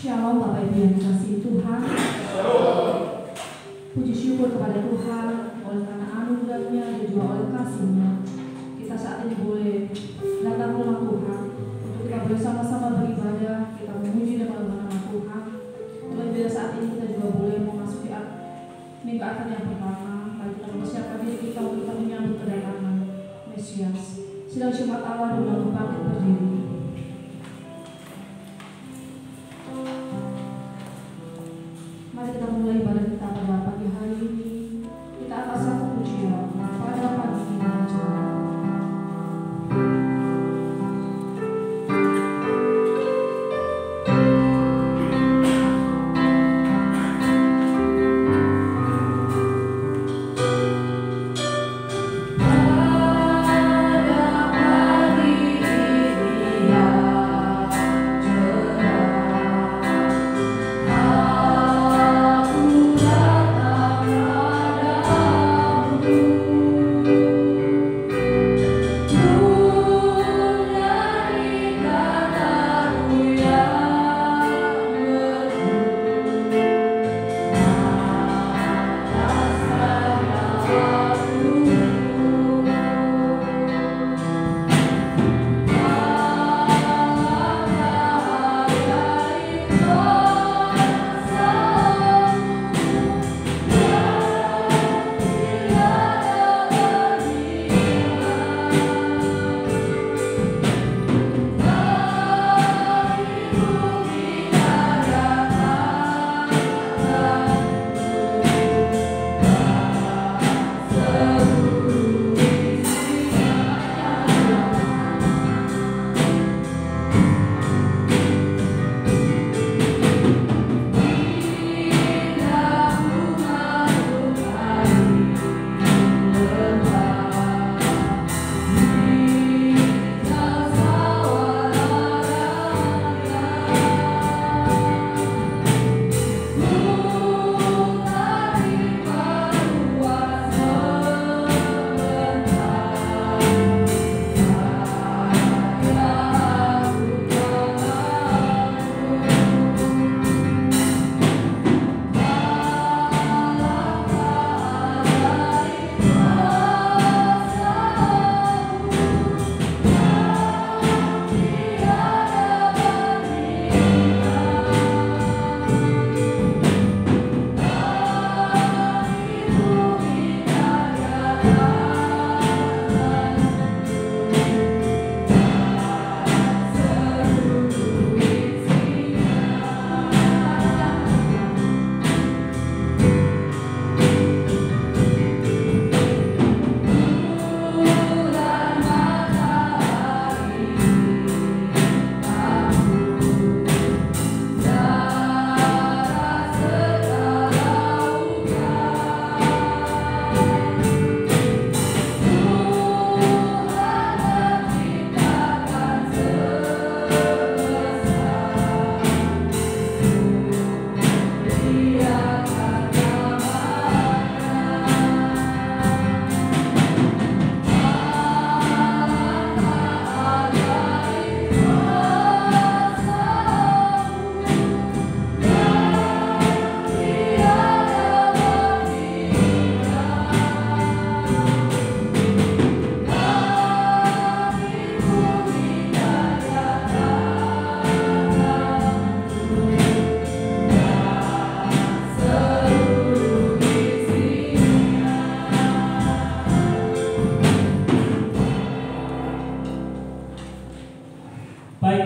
Shalom Bapak Ibu yang dikasihi Tuhan. Puji syukur kepada Tuhan oleh karena anugerah-Nya dan juga oleh kasih-Nya. Kita saat ini boleh datang ke rumah Tuhan untuk kita bersama-sama beribadah, kita memuji dan menyembah nama Tuhan. Terlebih saat ini kita juga boleh memasuki minggu akhir yang pertama, bagi kita mempersiapkan diri kita untuk kita menyambut kedatangan Mesias. Sidang Jumat Allah dengan bangkit berdiri. Mari kita mulai ibadah kita pada pagi hari ini. Kita akan satu pujian pada pagi ini saja.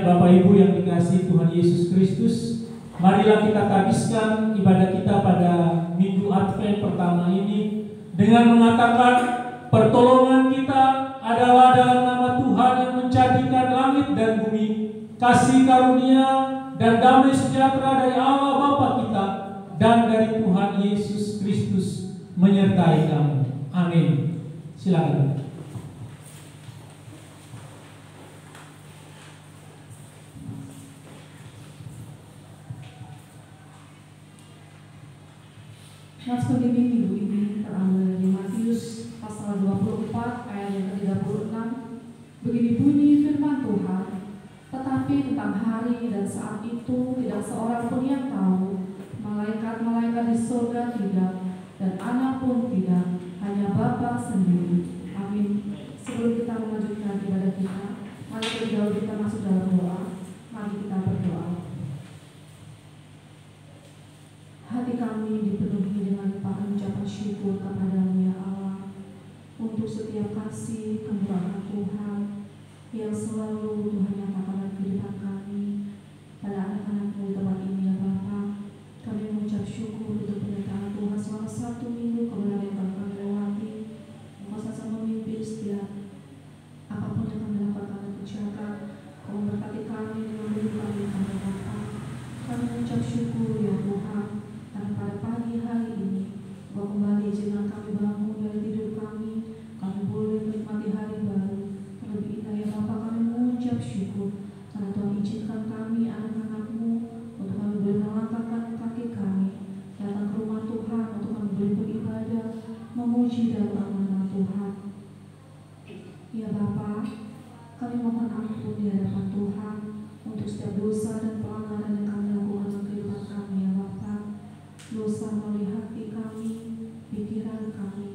Bapak Ibu yang dikasihi Tuhan Yesus Kristus, marilah kita habiskan ibadah kita pada Minggu Advent pertama ini dengan mengatakan pertolongan kita adalah dalam nama Tuhan yang menjadikan langit dan bumi, kasih karunia dan damai sejahtera dari Allah Bapa kita dan dari Tuhan Yesus Kristus menyertai kamu. Amin. Silakan. Nas pembimbing minggu ini terambil dari Matius pasal 24 ayat yang ke-36. Begini bunyi firman Tuhan, tetapi Tetapi tentang hari dan saat itu tidak seorang pun yang tahu, malaikat-malaikat di surga tidak, dan anak pun tidak, hanya Bapa sendiri. Amin. Sebelum kita melanjutkan ibadah kita, mari terlebih dahulu kita masuk dalam doa. Mari kita berdoa. Hati kami dipenuhi dengan limpahan ucapan syukur kepada-Mu ya Allah, untuk setiap kasih kemurahan Tuhan yang selalu Tuhan nyatakan dalam kehidupan kami pada anak-anak-Mu di tempat ini ya Bapa. Kami mengucap syukur untuk penyertaan Tuhan selama 1 minggu kebenaran yang telah kami lewati. Engkau senantiasa memimpin setiap apapun yang kami lakukan, kami kerjakan. Kau memberkati kami dengan hidup kami Bapa. Kami mengucap syukur ya Tuhan, karena pada pagi hari ini Engkau kembali izinkan kami bangun dari tidur kami boleh menikmati hari baru. Terlebih indah ya Bapa, kami mengucap syukur karena Tuhan izinkan kami anak-anak-Mu untuk kami boleh melangkahkan kaki kami datang ke rumah Tuhan untuk kami boleh beribadah, memuji dan mengenal Tuhan. Ya Bapa, kami mohon ampun di hadapan Tuhan untuk setiap dosa dan pelanggaran yang kami lakukan dalam kehidupan kami ya Bapa. Dosa melalui hati kami, pikiran kami,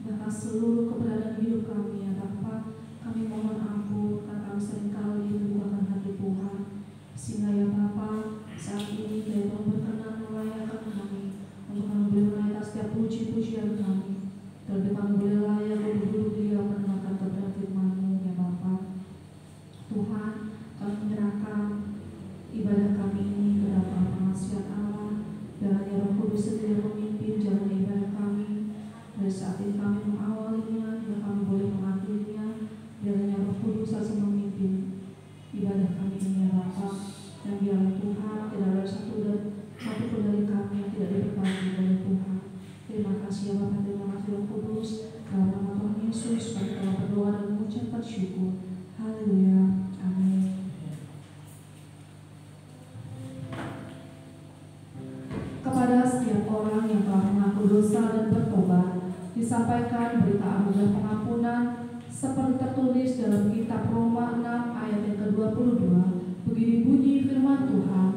bahkan seluruh keberadaan hidup kami ya Bapa. Kami mohon ampun karena kami seringkali mendukakan hati Tuhan, sehingga ya Bapa, saat ini Tuhan berkenan melayakan kami untuk kami boleh menaikkan setiap puji-pujian kami. Terlebih kami boleh layak untuk duduk diam mendengarkan kebenaran firman-Mu ya Bapa. Tuhan, kami menyerahkan ibadah kami ini ke dalam pengasihan Allah. Biarlah Roh Kudus sendiri memimpin jalan ibadah kami. Dari saat ini kami mengawalinya, dan kami boleh mengakhirinya. Biarlah Roh Kudus selalu memimpin ibadah kami ini ya Bapa. Dan biarlah Tuhan tidak ada satu pun dari kami yang tidak diberkati oleh Tuhan. Terima kasih ya Bapa, terima kasih Roh Kudus. Dalam nama Tuhan Yesus kami telah berdoa dan mengucapkan syukur. Haleluya. Amin. Kepada setiap orang yang telah mengaku dosa dan bertobat, disampaikan berita anugerah pengampunan seperti tertulis dalam kitab Roma 6 ayat yang ke-22. Begini bunyi firman Tuhan,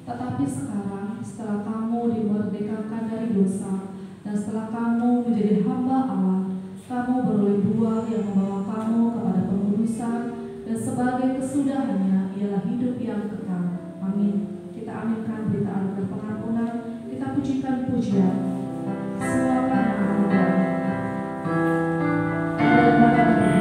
tetapi sekarang setelah kamu dimerdekakan dari dosa dan setelah kamu menjadi hamba Allah, kamu beroleh buah yang membawa kamu kepada pengudusan, dan sebagai kesudahannya ialah hidup yang kekal. Amin. Kita aminkan berita anugerah pengampunan. Kita pujikan pujian semua karena anugerah. Kebaikan-Mu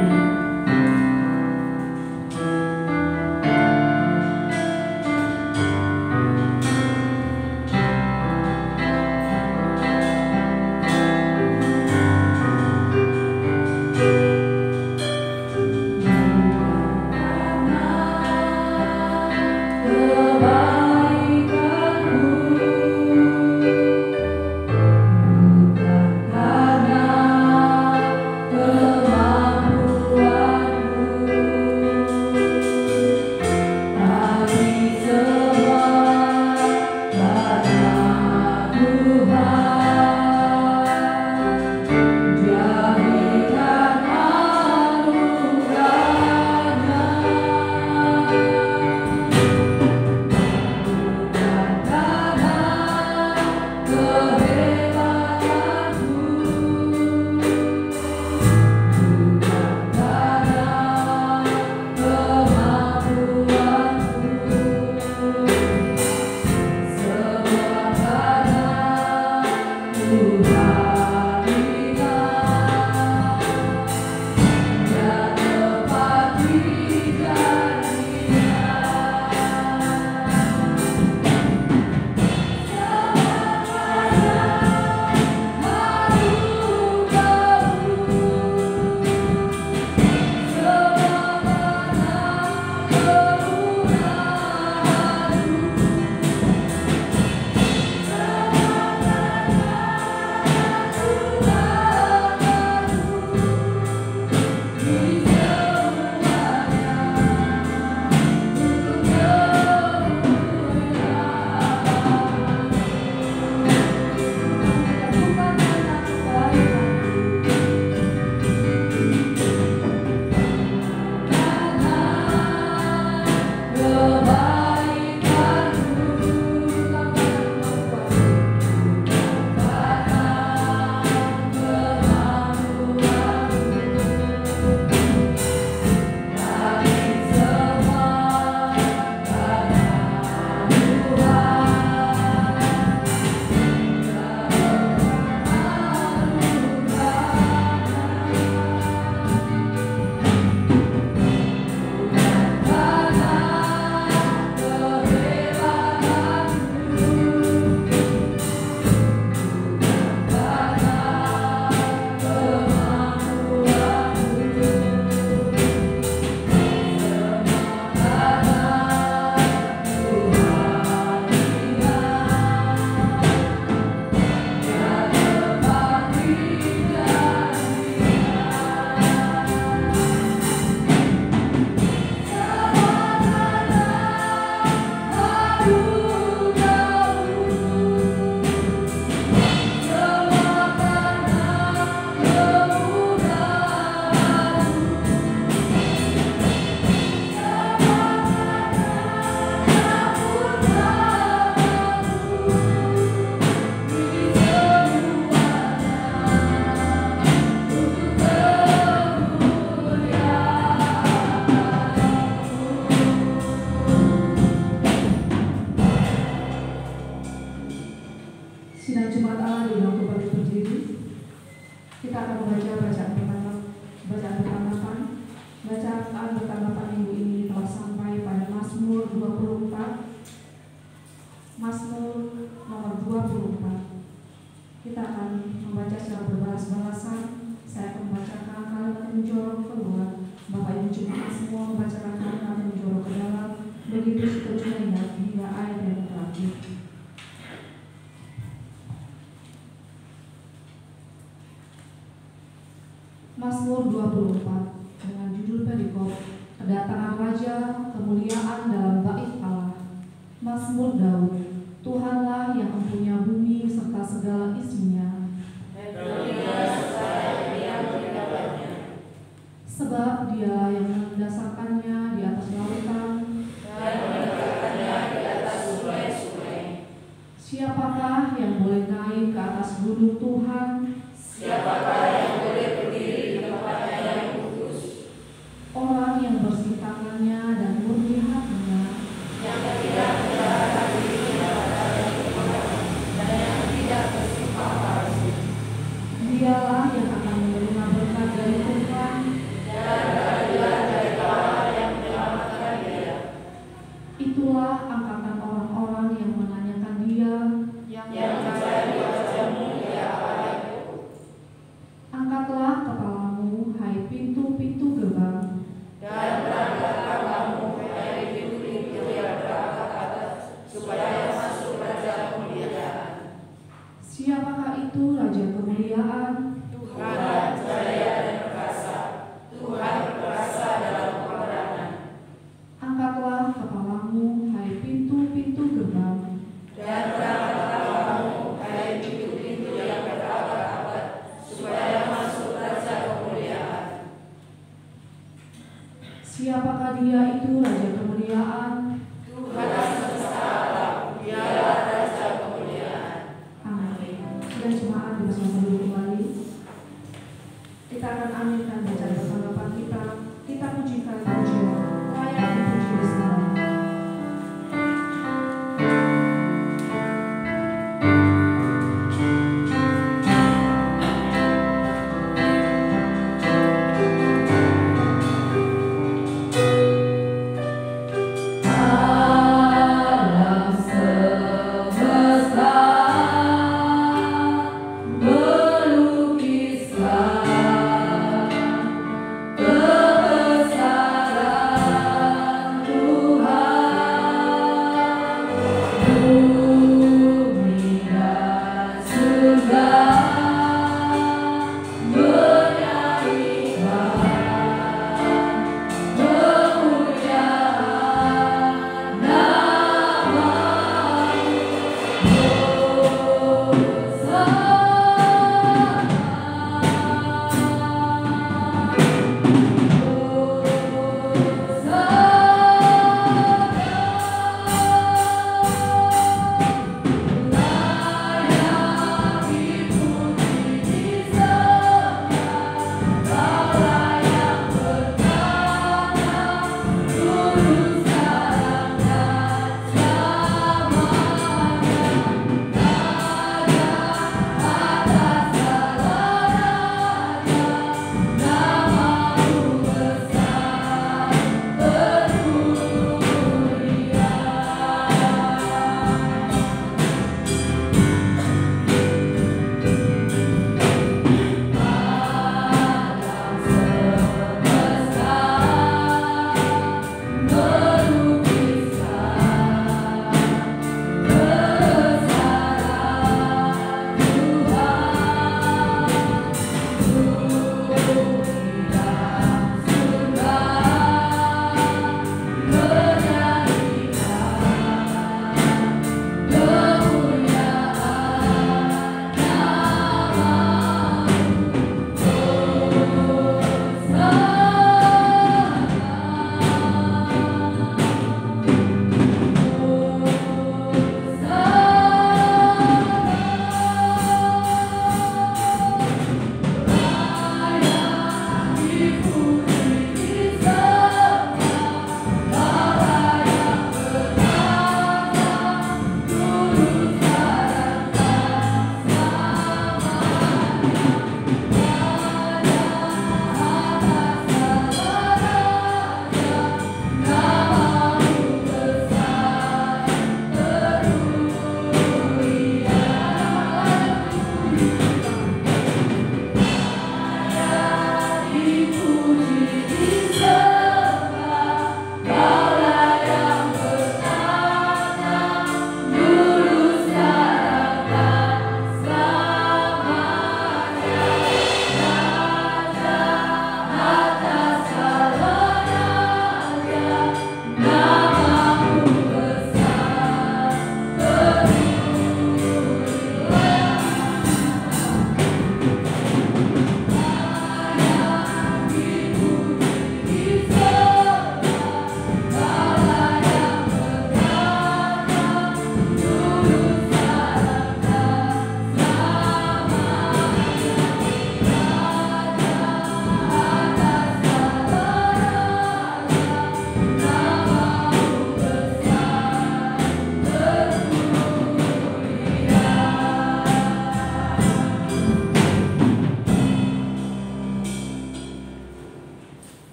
Sidang Jumat Allah diundang kembali berdiri. Kita akan membaca bacaan pertama. Bacaan pertama minggu ini telah sampai pada Mazmur 24. Mazmur nomor 24. Kita akan membaca secara berbalas-balasan. Saya akan membacakan kalimat yang menjorok keluar. Bapak Ibu Jemaat semua membacakan kalimat yang menjorok ke dalam. Begitu seterusnya hingga ayat yang terakhir. Mazmur 24 dengan judul perikop Kedatangan Raja, Kemuliaan dalam Bait Allah. Mazmur Daud. Tuhanlah yang mempunyai bumi serta segala isinya, sebab Dialah yang mendasarkannya di atas lautan dan menegakkannya di atas sungai-sungai. Siapakah yang boleh naik ke atas gunung Tuhan? Siapakah yang boleh berdiri di tempatnya yang kudus? Orang yang bersih tangannya dan murni hatinya, yang tidak mendarahkan dirinya pada yang kemarin dan yang tidak bersifat palsu. Dialah yang akan menerima berkat dari Tuhan dan keadilan dari Allah yang menyelamatkan dia. Itulah angkatan orang-orang yang menanyakan dia, yang mencari wajah-Mu ya Allah. Angkatlah kepalamu, hai pintu-pintu gerbang, dan berangkatlah kamu, hai pintu-pintu yang berangkat atas, supaya masuk Raja Kemuliaan. Siapakah itu Raja Kemuliaan? Tuhan jaya dan perkasa, Tuhan perkasa dalam peperangan. Angkatlah kepalamu, hai pintu-pintu gerbang, dan berangkatlah kamu, hai pintu-pintu yang berabad-abad, supaya masuk Raja Kemuliaan. Siapakah dia itu Raja Kemuliaan? Tuhan semesta alam, Dialah Raja Kemuliaan. Amin. Dan jemaat bersama dulu kembali.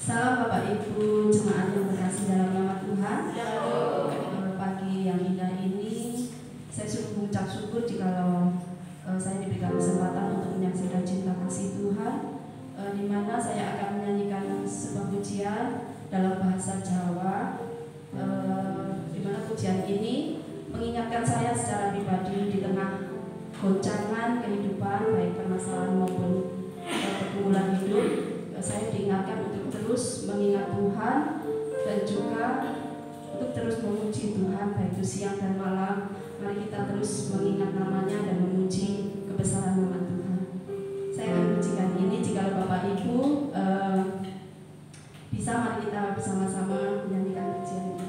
Salam Bapak Ibu jemaat yang terkasih dalam nama Tuhan. Pagi yang indah ini saya sungguh mengucap syukur jikalau saya diberikan kesempatan untuk menyaksikan cinta kasih Tuhan, di mana saya akan menyanyikan sebuah pujian dalam bahasa Jawa, di mana pujian ini mengingatkan saya secara pribadi di tengah goncangan kehidupan, baik permasalahan maupun pergumulan hidup. Saya diingatkan untuk terus mengingat Tuhan dan juga untuk terus memuji Tuhan baik itu siang dan malam. Mari kita terus mengingat namanya dan memuji kebesaran nama Tuhan. Saya akan pujikan ini. Jika Bapak Ibu bisa, mari kita bersama-sama menyanyikan pujian ini.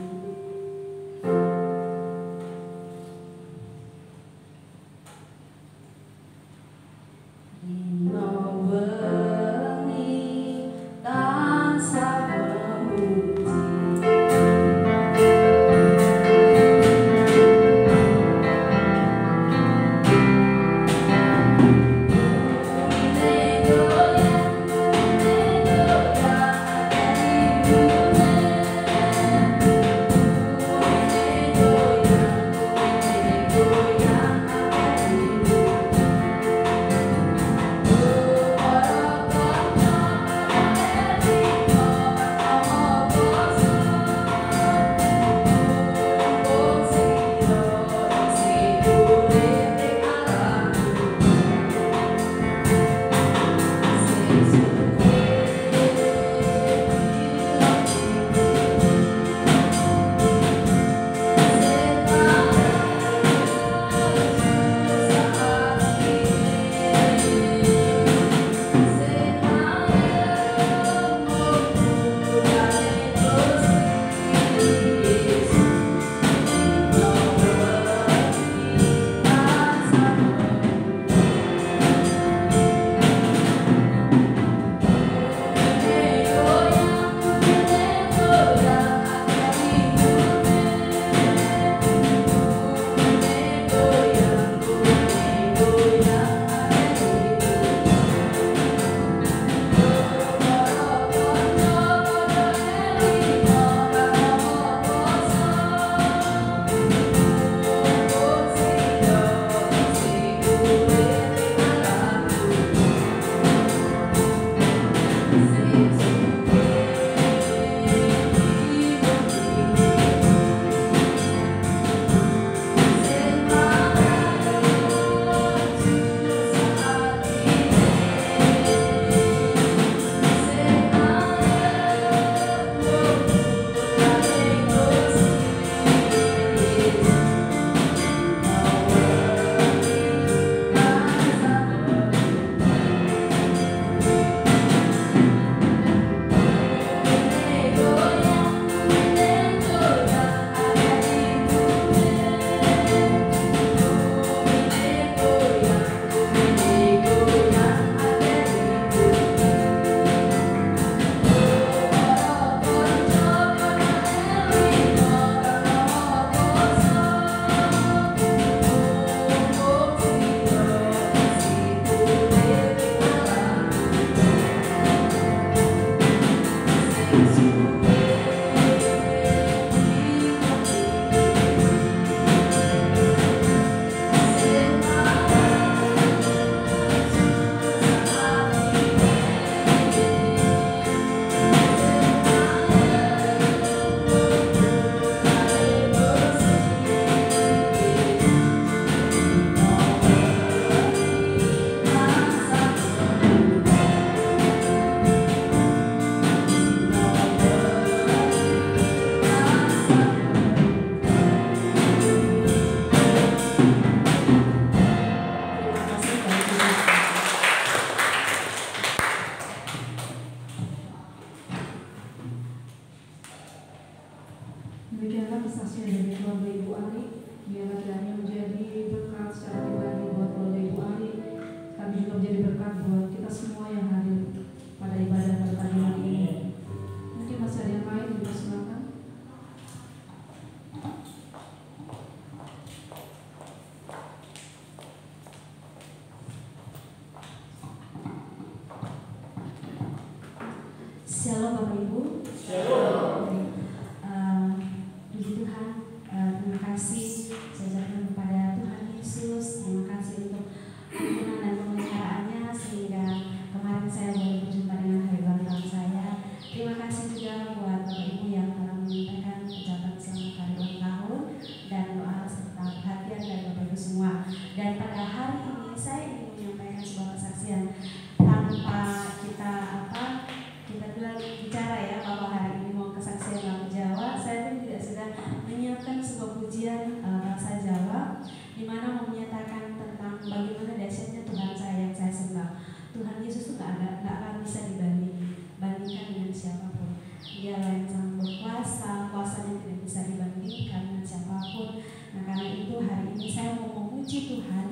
Demikianlah kesaksian dari keluarga Ibu Ari. Biarlah kiranya menjadi berkat secara pribadi buat keluarga Ibu Ari. Kami juga menjadi berkat buat kita semua yang hadir pada ibadah pada pagi hari ini. Mungkin masih ada yang lain, juga silakan. Shalom Bapak Ibu. Shalom. Puji Tuhan, terima kasih saya ucapkan kepada Tuhan Yesus. Terima kasih untuk ampunan dan pemeliharaannya sehingga kemarin saya boleh berjumpa dengan hari ulang tahun saya. Terima kasih juga buat Bapak Ibu yang telah menyampaikan ucapan selamat hari ulang tahun dan doa serta perhatian dari Bapak Ibu semua. Dan pada hari ini saya ingin menyampaikan sebuah kesaksian tanpa kita bicara ya bahwa hari ini mau kesaksian lagu Jawa. Saya pun tidak sedang menyiapkan sebuah pujian bahasa Jawa di mana mau menyatakan tentang bagaimana dahsyatnya Tuhan saya yang saya sembah. Tuhan Yesus itu nggak akan bisa dibandingkan dengan siapapun. Dialah yang sangat berkuasa, kuasanya tidak bisa dibandingkan dengan siapapun. Nah karena itu hari ini saya mau memuji Tuhan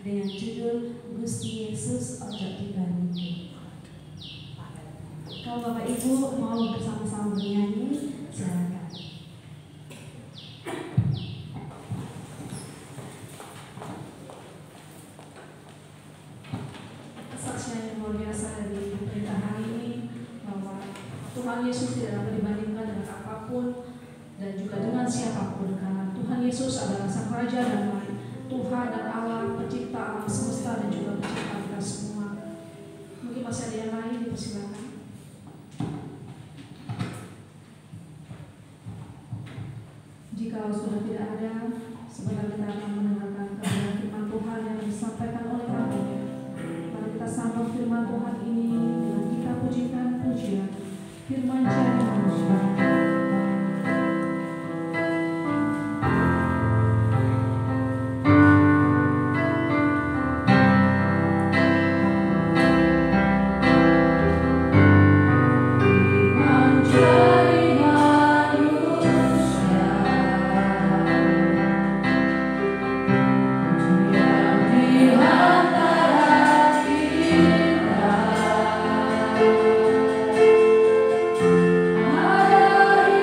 dengan judul Gusti Yesus Ojo Dibandingke. Kalau Bapak Ibu mau bersama-sama bernyanyi, silakan. Kesaksian yang luar biasa dari pemerintahan hari ini bahwa Tuhan Yesus tidak dapat dibandingkan dengan apapun dan juga dengan siapapun, karena Tuhan Yesus adalah Sang Raja Damai, Tuhan dan Allah pencipta alam semesta dan juga pencipta kita semua. Mungkin masih ada yang lain, dipersilakan. Jika sudah tidak ada, sebentar kita akan mendengarkan kebenaran firman Tuhan yang disampaikan oleh kami. Mari kita sambut firman Tuhan ini dengan kita pujikan pujian firman jadi manusia. Ada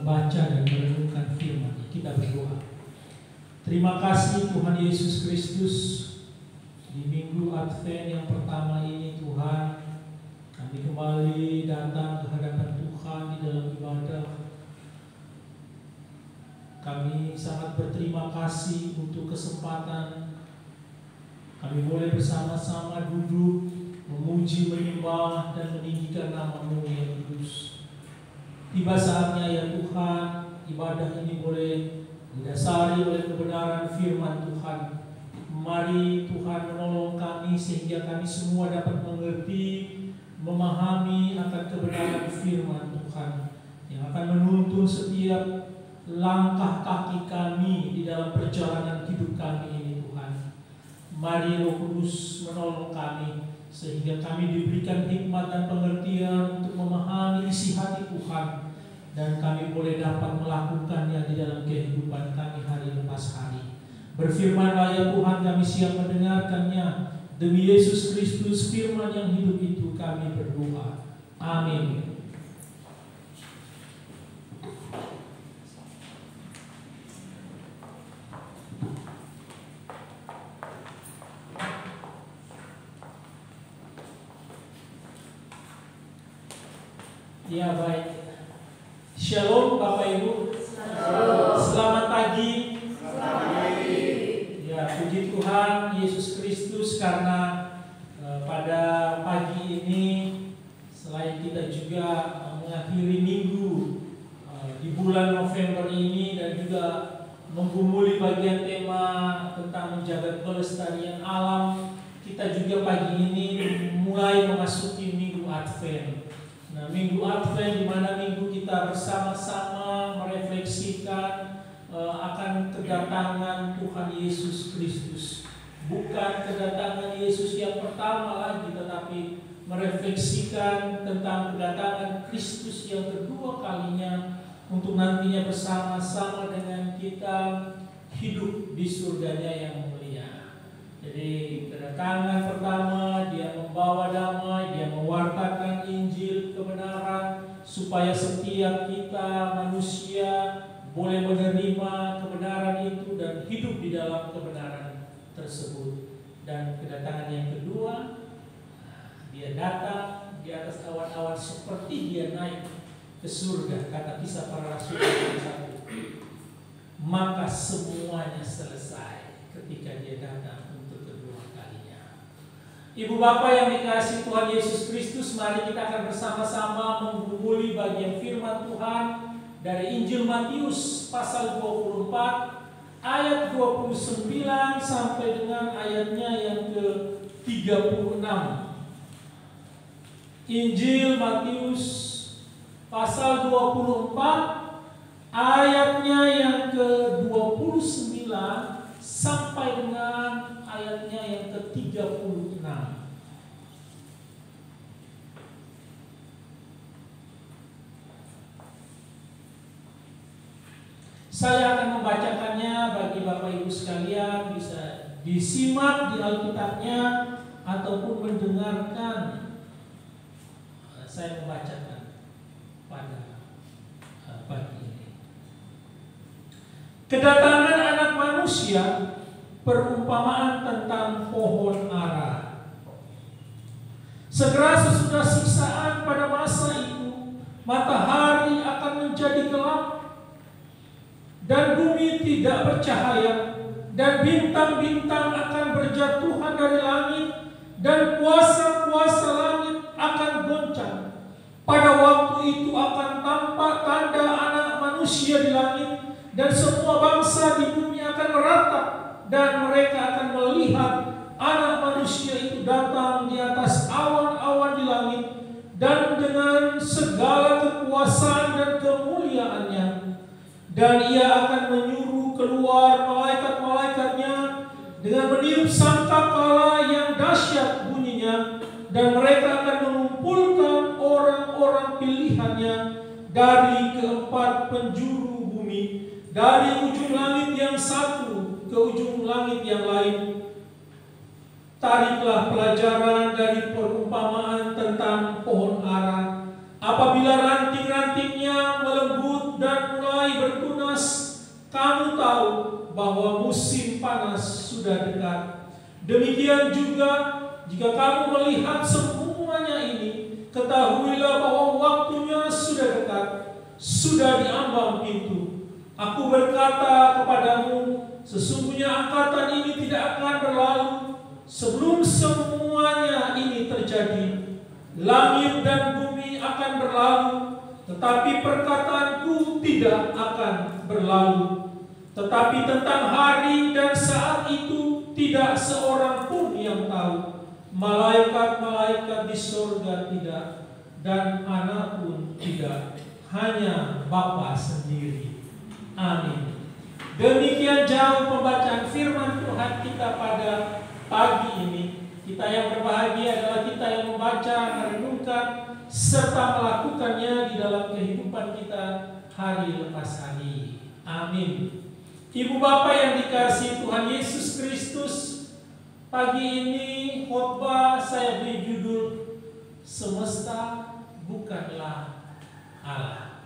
membaca dan merenungkan firman. Kita berdoa. Terima kasih Tuhan Yesus Kristus, di minggu Advent yang pertama ini Tuhan, kami kembali datang ke hadapan Tuhan di dalam ibadah. Kami sangat berterima kasih untuk kesempatan kami boleh bersama-sama duduk, memuji, menyembah, dan meninggikan nama-Mu yang kudus. Tiba saatnya ya Tuhan, ibadah ini boleh didasari oleh kebenaran firman Tuhan. Mari Tuhan menolong kami sehingga kami semua dapat mengerti, memahami akan kebenaran firman Tuhan yang akan menuntun setiap langkah kaki kami di dalam perjalanan hidup kami ini Tuhan. Mari Roh Kudus menolong kami sehingga kami diberikan hikmat dan pengertian untuk memahami isi hati Tuhan, dan kami boleh dapat melakukannya di dalam kehidupan kami hari lepas hari. Berfirmanlah ya Tuhan, kami siap mendengarkannya. Demi Yesus Kristus, firman yang hidup itu kami berdoa. Amin. Ya baik. Shalom Bapak Ibu. Selamat pagi. Ya, puji Tuhan Yesus Kristus karena pada pagi ini selain kita juga mengakhiri minggu di bulan November ini dan juga menggumuli bagian tema tentang menjaga kelestarian alam, kita juga pagi ini mulai memasuki minggu Advent. Nah, minggu Advent di mana minggu kita bersama-sama merefleksikan akan kedatangan Tuhan Yesus Kristus. Bukan kedatangan Yesus yang pertama lagi, tetapi merefleksikan tentang kedatangan Kristus yang kedua kalinya untuk nantinya bersama-sama dengan kita hidup di surganya yang mulia. Jadi kedatangan pertama, Dia membawa damai, Dia mewartakan Injil kebenaran supaya setiap kita manusia boleh menerima kebenaran itu dan hidup di dalam kebenaran tersebut. Dan kedatangan yang kedua, Dia datang di atas awan-awan seperti Dia naik ke surga, kata Kisah Para Rasul ayat 1. Maka semuanya selesai ketika Dia datang untuk kedua kalinya. Ibu bapak yang dikasihi Tuhan Yesus Kristus, mari kita akan bersama-sama menggumuli bagian firman Tuhan dari Injil Matius pasal 24 ayat 29 sampai dengan ayatnya yang ke-36. Injil Matius pasal 24 ayatnya yang ke-29 sampai dengan ayatnya yang ke-36. Saya akan membacakannya bagi Bapak Ibu sekalian, bisa disimak di Alkitabnya ataupun mendengarkan saya membacakan pada pagi ini. Kedatangan Anak Manusia, perumpamaan tentang pohon ara. Segera sesudah siksaan pada masa itu, matahari akan menjadi gelap dan bumi tidak bercahaya, dan bintang-bintang akan berjatuhan dari langit, dan kuasa-kuasa langit akan goncang. Pada waktu itu akan tampak tanda Anak Manusia di langit, dan semua bangsa di bumi akan meratap, dan mereka akan melihat Anak Manusia itu datang di atas awan-awan di langit, dan dengan segala kekuasaan dan kemuliaannya. Dan Ia akan menyuruh keluar malaikat-malaikatnya dengan meniup sangkakala yang dahsyat bunyinya, dan mereka akan mengumpulkan orang-orang pilihannya dari keempat penjuru bumi, dari ujung langit yang satu ke ujung langit yang lain. Tariklah pelajaran dari perumpamaan tentang pohon ara. Apabila ranting-rantingnya melembut dan mulai bertunas, kamu tahu bahwa musim panas sudah dekat. Demikian juga jika kamu melihat semuanya ini, ketahuilah bahwa waktunya sudah dekat, sudah diambang pintu. Aku berkata kepadamu, sesungguhnya angkatan ini tidak akan berlalu sebelum semuanya ini terjadi. Langit dan bumi akan berlalu, tetapi perkataanku tidak akan berlalu. Tetapi tentang hari dan saat itu tidak seorang pun yang tahu. Malaikat-malaikat di surga tidak, dan anak pun tidak, hanya Bapa sendiri. Amin. Demikian jauh pembacaan firman Tuhan kita pada pagi ini. Kita yang berbahagia adalah kita yang membaca, merenungkan, serta melakukannya di dalam kehidupan kita hari lepas hari. Amin. Ibu Bapak yang dikasihi Tuhan Yesus Kristus, pagi ini khotbah saya beri judul Semesta Bukanlah Allah.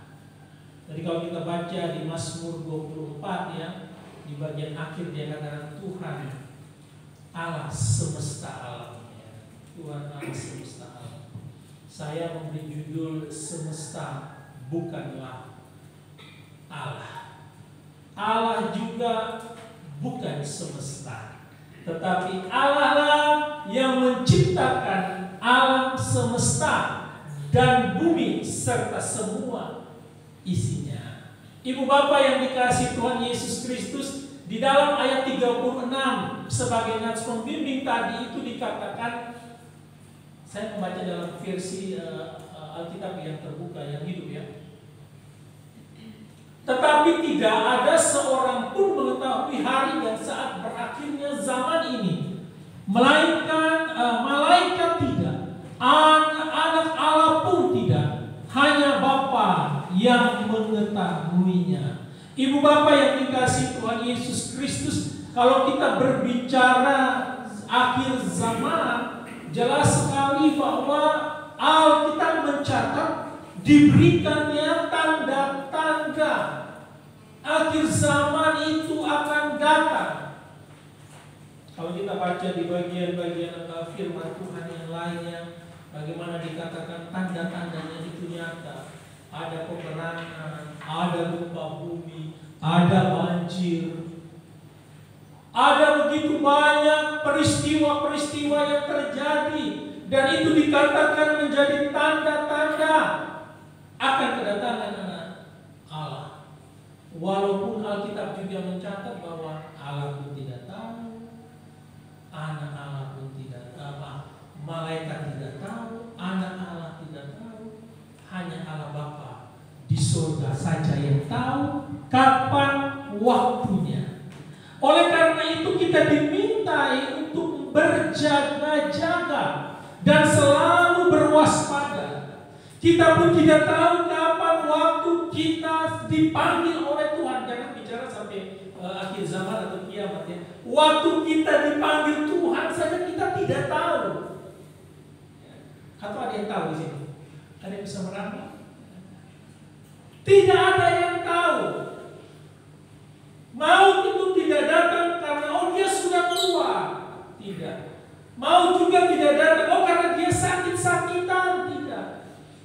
Jadi kalau kita baca di Mazmur 24 ya, di bagian akhir dia katakan Tuhan Allah semesta alam. Tuhan Allah semesta alam. Saya memberi judul Semesta Bukanlah Allah. Allah juga bukan semesta, tetapi Allah lah yang menciptakan alam semesta dan bumi serta semua isinya. Ibu Bapak yang dikasihi Tuhan Yesus Kristus, di dalam ayat 36 sebagai nats pembimbing tadi itu dikatakan, saya membaca dalam versi Alkitab yang terbuka, yang hidup ya. Tetapi tidak ada seorang pun mengetahui hari dan saat berakhirnya zaman ini, melainkan malaikat tidak, anak-anak Allah pun tidak, hanya Bapa yang mengetahuinya. Ibu Bapak yang dikasihi Tuhan Yesus Kristus, kalau kita berbicara akhir zaman, jelas sekali bahwa Alkitab mencatat diberikannya tanda-tanda akhir zaman itu akan datang. Kalau kita baca di bagian-bagian firman Tuhan yang lainnya, bagaimana dikatakan tanda-tandanya itu nyata. Ada peperangan, ada gempa bumi, ada banjir, ada begitu banyak peristiwa-peristiwa yang terjadi, dan itu dikatakan menjadi tanda-tanda akan kedatangan anak Allah. Walaupun Alkitab juga mencatat bahwa Allah pun tidak tahu, anak Allah pun tidak tahu, malaikat tidak tahu, anak Allah tidak tahu, hanya Allah Bapa di surga saja yang tahu kapan waktunya. Oleh karena itu kita dimintai untuk berjaga-jaga dan selalu berwaspada. Kita pun tidak tahu kapan waktu kita dipanggil oleh Tuhan. Jangan bicara sampai akhir zaman atau kiamat ya. Waktu kita dipanggil Tuhan saja kita tidak tahu. Atau ada yang tahu di sini? Ada yang bisa meramal? Tidak ada yang tahu. Maut itu tidak datang karena dia sudah tua. Tidak. Maut juga tidak datang karena dia sakit-sakitan. Tidak.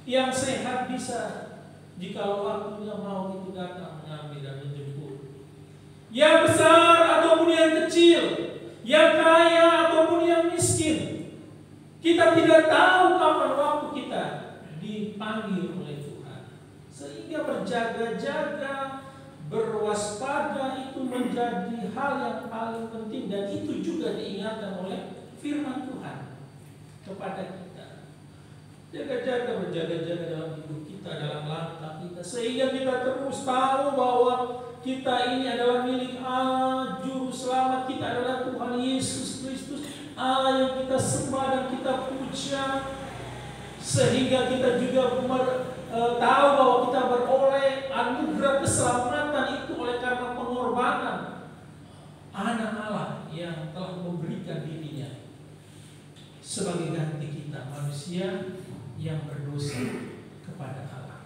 Yang sehat bisa, jika waktunya maut itu datang mengambil dan menjemput. Yang besar ataupun yang kecil, yang kaya ataupun yang miskin, kita tidak tahu kapan waktu kita dipanggil oleh Tuhan. Sehingga berjaga-jaga, berwaspada itu menjadi hal yang paling penting, dan itu juga diingatkan oleh firman Tuhan kepada kita. Jaga-jaga, berjaga-jaga dalam hidup kita, dalam langkah kita, sehingga kita terus tahu bahwa kita ini adalah milik Allah. Juru selamat kita adalah Tuhan Yesus Kristus, Allah yang kita sembah dan kita puja, sehingga kita juga tahu bahwa kita beroleh anugerah keselamatan itu oleh karena pengorbanan anak Allah yang telah memberikan dirinya sebagai ganti kita, manusia yang berdosa kepada Allah.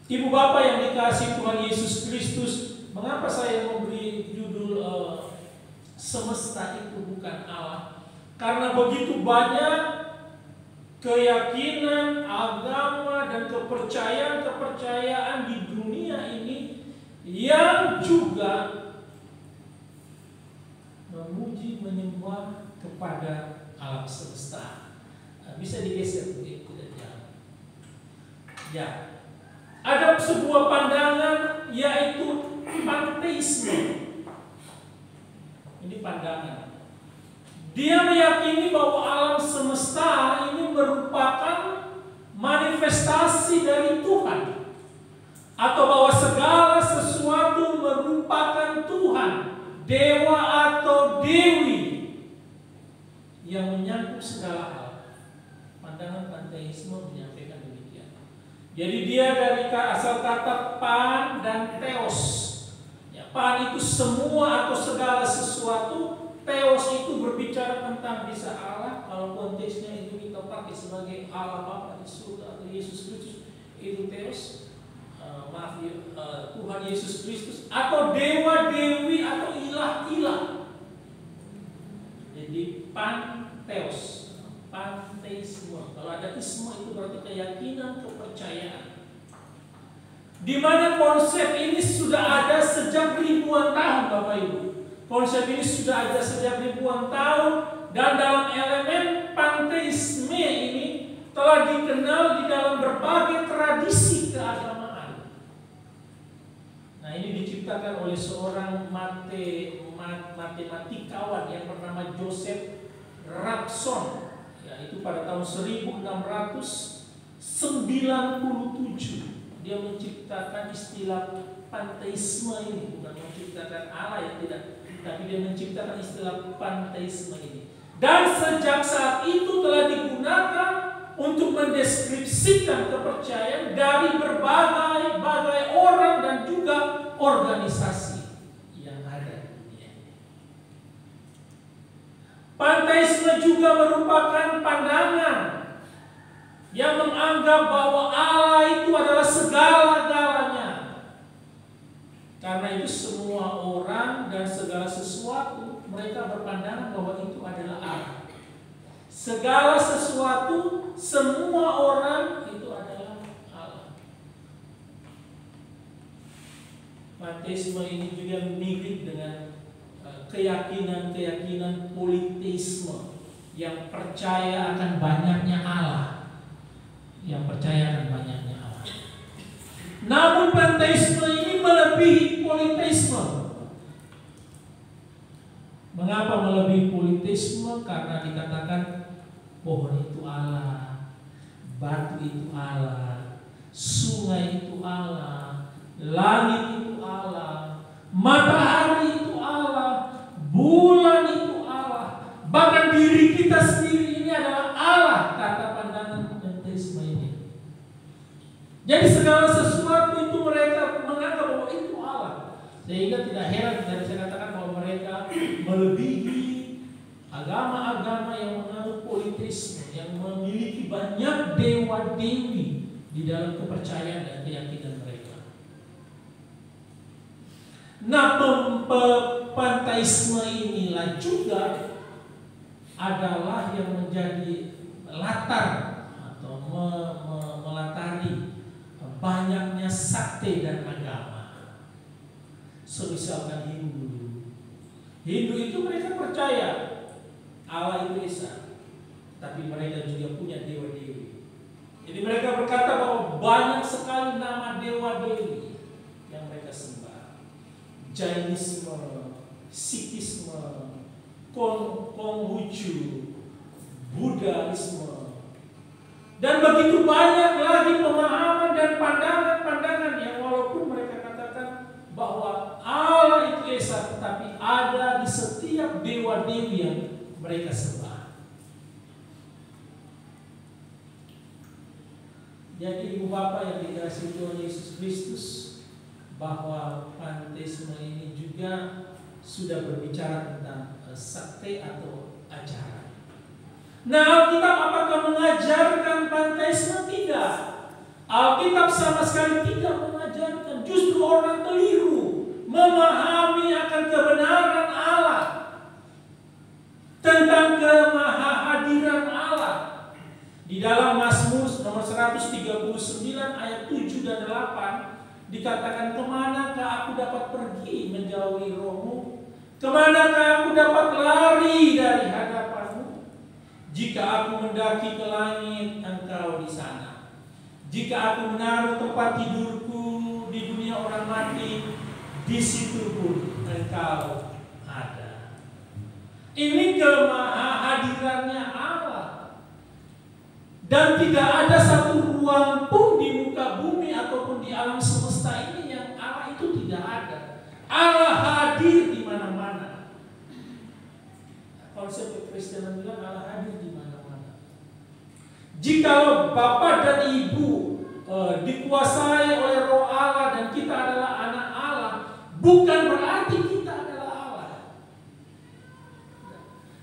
Ibu bapak yang dikasihi Tuhan Yesus Kristus, mengapa saya memberi judul semesta itu bukan Allah? Karena begitu banyak keyakinan, agama, dan kepercayaan di dunia ini yang juga memuji menyembah kepada alam semesta. Bisa digeser begitu ya. Ada sebuah pandangan yaitu panteisme. Ini pandangan. Dia meyakini bahwa alam semesta ini merupakan manifestasi dari Tuhan, atau bahwa segala sesuatu merupakan Tuhan, dewa atau dewi yang menyangkut segala hal. Pandangan panteisme menyampaikan demikian. Jadi dia dari asal kata pan dan theos. Ya, pan itu semua atau segala sesuatu. Theos itu berbicara tentang bisa Allah. Kalau konteksnya itu kita pakai sebagai Allah Bapa di surga atau Yesus Kristus, itu theos. Tuhan Yesus Kristus, atau dewa dewi atau ilah-ilah. Jadi pantheos, panteisme. Kalau ada isme itu berarti keyakinan, kepercayaan. Di mana konsep ini sudah ada sejak ribuan tahun, Bapak Ibu. Konsep ini sudah ada sejak ribuan tahun, dan dalam elemen panteisme ini telah dikenal di dalam berbagai tradisi keagamaan. Nah, ini diciptakan oleh seorang matematikawan yang bernama Joseph Robson. Ya, itu pada tahun 1697 dia menciptakan istilah panteisme ini, bukan menciptakan Allah yang tidak, tapi dia menciptakan istilah panteisme ini. Dan sejak saat itu telah digunakan untuk mendeskripsikan kepercayaan dari berbagai orang dan juga organisasi yang ada di dunia ini. Panteisme juga merupakan pandangan yang menganggap bahwa Allah itu adalah segala-galanya. Karena itu semua orang dan segala sesuatu mereka berpandangan bahwa itu adalah Allah. Segala sesuatu, semua orang itu adalah Allah. Panteisme ini juga mirip dengan keyakinan politeisme yang percaya akan banyaknya Allah. Yang percaya akan banyaknya Allah. Namun panteisme ini melebihi politeisme. Mengapa melebihi politeisme? Karena dikatakan pohon itu Allah, batu itu Allah, sungai itu Allah, langit itu Allah, matahari itu Allah, bulan itu Allah, bahkan diri kita sendiri ini adalah Allah, kata pandangan panteisme ini. Jadi segala sesuatu itu mereka menganggap bahwa itu Allah, sehingga tidak heran jika saya katakan bahwa mereka melebihi agama-agama yang menganut politeisme, yang memiliki banyak dewa-dewi di dalam kepercayaan dan keyakinan mereka. Nah, panteisme inilah juga adalah yang menjadi latar atau melatari banyaknya sakte dan agama. Misalkan Hindu itu mereka percaya Allah itu Esa, tapi mereka juga punya dewa-dewi. Jadi mereka berkata bahwa banyak sekali nama dewa-dewi yang mereka sembah. Jainisme, Sikhisme, Konghucu, Buddhisme, dan begitu banyak lagi pemahaman dan pandangan-pandangan yang walaupun mereka katakan bahwa Allah itu Esa, tetapi ada di setiap dewa-dewi yang mereka sembah. Jadi ibu bapak yang dikasihi Tuhan Yesus Kristus, bahwa panteisme ini juga sudah berbicara tentang sakte atau ajaran. Nah, Alkitab apakah mengajarkan panteisme? Tidak. Alkitab sama sekali tidak mengajarkan, justru orang keliru memahami akan kebenaran Allah, tentang kemahahadiran Allah. Di dalam Mazmur nomor 139 ayat 7 dan 8 dikatakan, kemanakah aku dapat pergi menjauhi rohmu? Kemanakah aku dapat lari dari hadapanmu? Jika aku mendaki ke langit, engkau di sana. Jika aku menaruh tempat tidurku di dunia orang mati, di situ pun engkau ada. Ini kemahahadirannya Allah. Dan tidak ada satu ruang pun di muka bumi ataupun di alam semesta ini yang Allah itu tidak ada. Allah hadir di mana-mana. Konsep Kekristenan bilang Allah hadir di mana-mana. Jikalau Bapa dan Ibu dikuasai oleh Roh Allah dan kita adalah anak Allah, bukan berarti kita adalah Allah.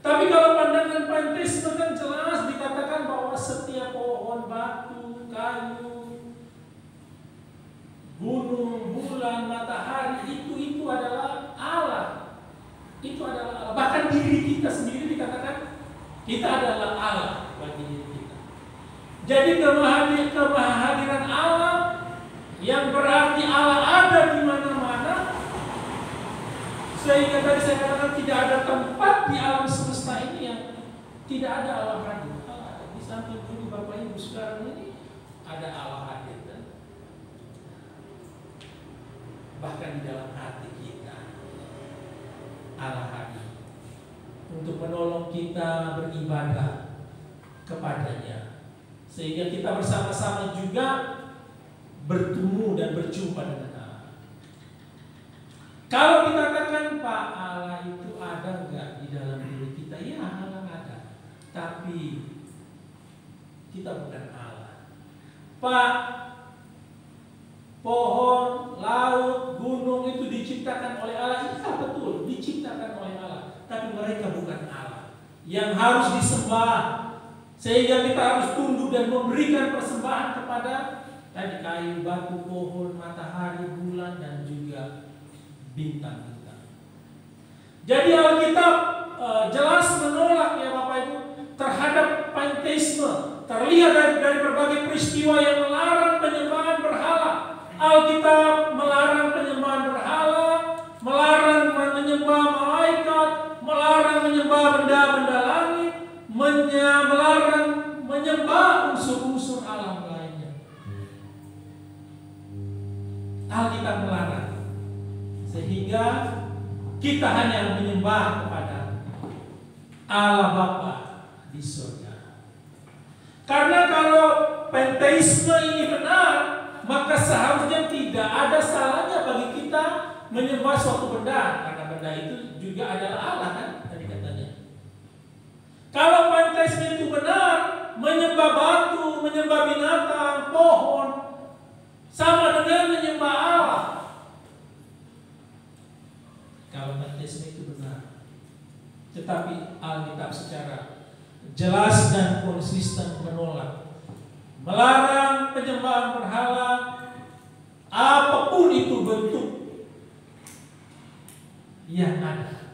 Tapi kalau pandangan panteisme kan jelas dikatakan bahwa setiap pohon, batu, kayu, gunung, bulan, matahari itu adalah Allah. Itu adalah Allah. Bahkan diri kita sendiri dikatakan kita adalah Allah bagi diri kita. Jadi kemahahadiran Allah yang berarti Allah ada di mana-mana. Sehingga tadi saya katakan tidak ada tempat di alam semesta ini yang tidak ada Allah hadir. Allah ada. Di samping ini Bapak Ibu sekarang ini ada Allah hadir. Dan bahkan di dalam hati kita Allah hadir untuk menolong kita beribadah kepadanya. Sehingga kita bersama-sama juga bertemu dan berjumpa dengan Allah. Kalau kita katakan Pak, Allah itu ada enggak di dalam diri kita? Ya, Allah ada. Tapi kita bukan Allah. Pak, pohon, laut, gunung itu diciptakan oleh Allah. Iya betul, diciptakan oleh Allah. Tapi mereka bukan Allah yang harus disembah. Sehingga kita harus tunduk dan memberikan persembahan kepada tadi kayu, batu, pohon, matahari, bulan, dan juga bintang-bintang. Jadi Alkitab jelas menolak ya Bapak Ibu terhadap panteisme. Terlihat dari berbagai peristiwa yang melarang penyembahan berhala. Alkitab melarang penyembahan berhala, melarang menyembah malaikat, melarang menyembah benda-benda langit, melarang menyembah unsur-unsur alam lainnya. Alkitab melarang. Sehingga kita hanya menyembah kepada Allah Bapa di surga. Karena kalau panteisme ini benar, maka seharusnya tidak ada salahnya bagi kita menyembah suatu benda, karena benda itu juga adalah Allah kan tadi katanya. Kalau panteisme itu benar, menyembah batu, menyembah binatang, pohon, sama dengan menyembah Allah. Kalau panteisme itu benar. Tetapi Alkitab secara jelas dan konsisten menolak, melarang penyembahan berhala apapun itu bentuk yang ada.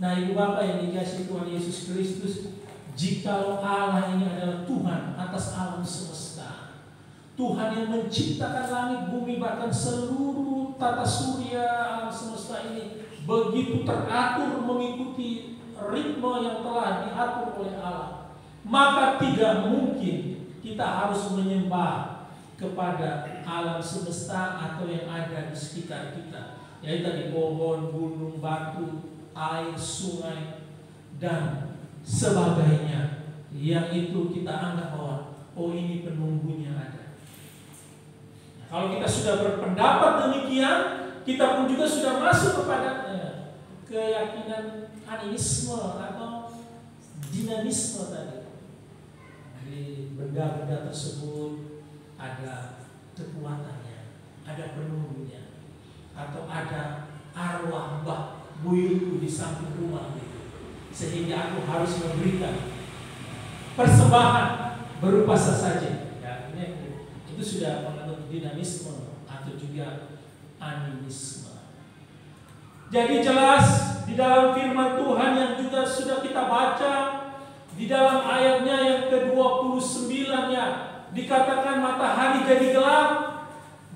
Nah, Ibu Bapak yang dikasihi Tuhan Yesus Kristus, jikalau Allah ini adalah Tuhan atas alam semesta, Tuhan yang menciptakan langit, bumi, bahkan seluruh tata surya alam semesta ini begitu teratur mengikuti ritme yang telah diatur oleh Allah, maka tidak mungkin kita harus menyembah kepada alam semesta atau yang ada di sekitar kita, yaitu tadi pohon, gunung, batu, air, sungai, dan sebagainya, yang itu kita anggap bahwa oh ini penunggunya ada. Kalau kita sudah berpendapat demikian, kita pun juga sudah masuk kepada keyakinan animisme atau dinamisme tadi. Di benda-benda tersebut ada kekuatannya, ada penunggunya, atau ada arwah Mbah buyutku di samping rumah itu, sehingga aku harus memberikan persembahan berupa sesajen. Ya, ini sudah menganut dinamisme atau juga animisme. Jadi jelas di dalam firman Tuhan yang juga sudah kita baca di dalam ayatnya yang ke-29-nya dikatakan matahari jadi gelap,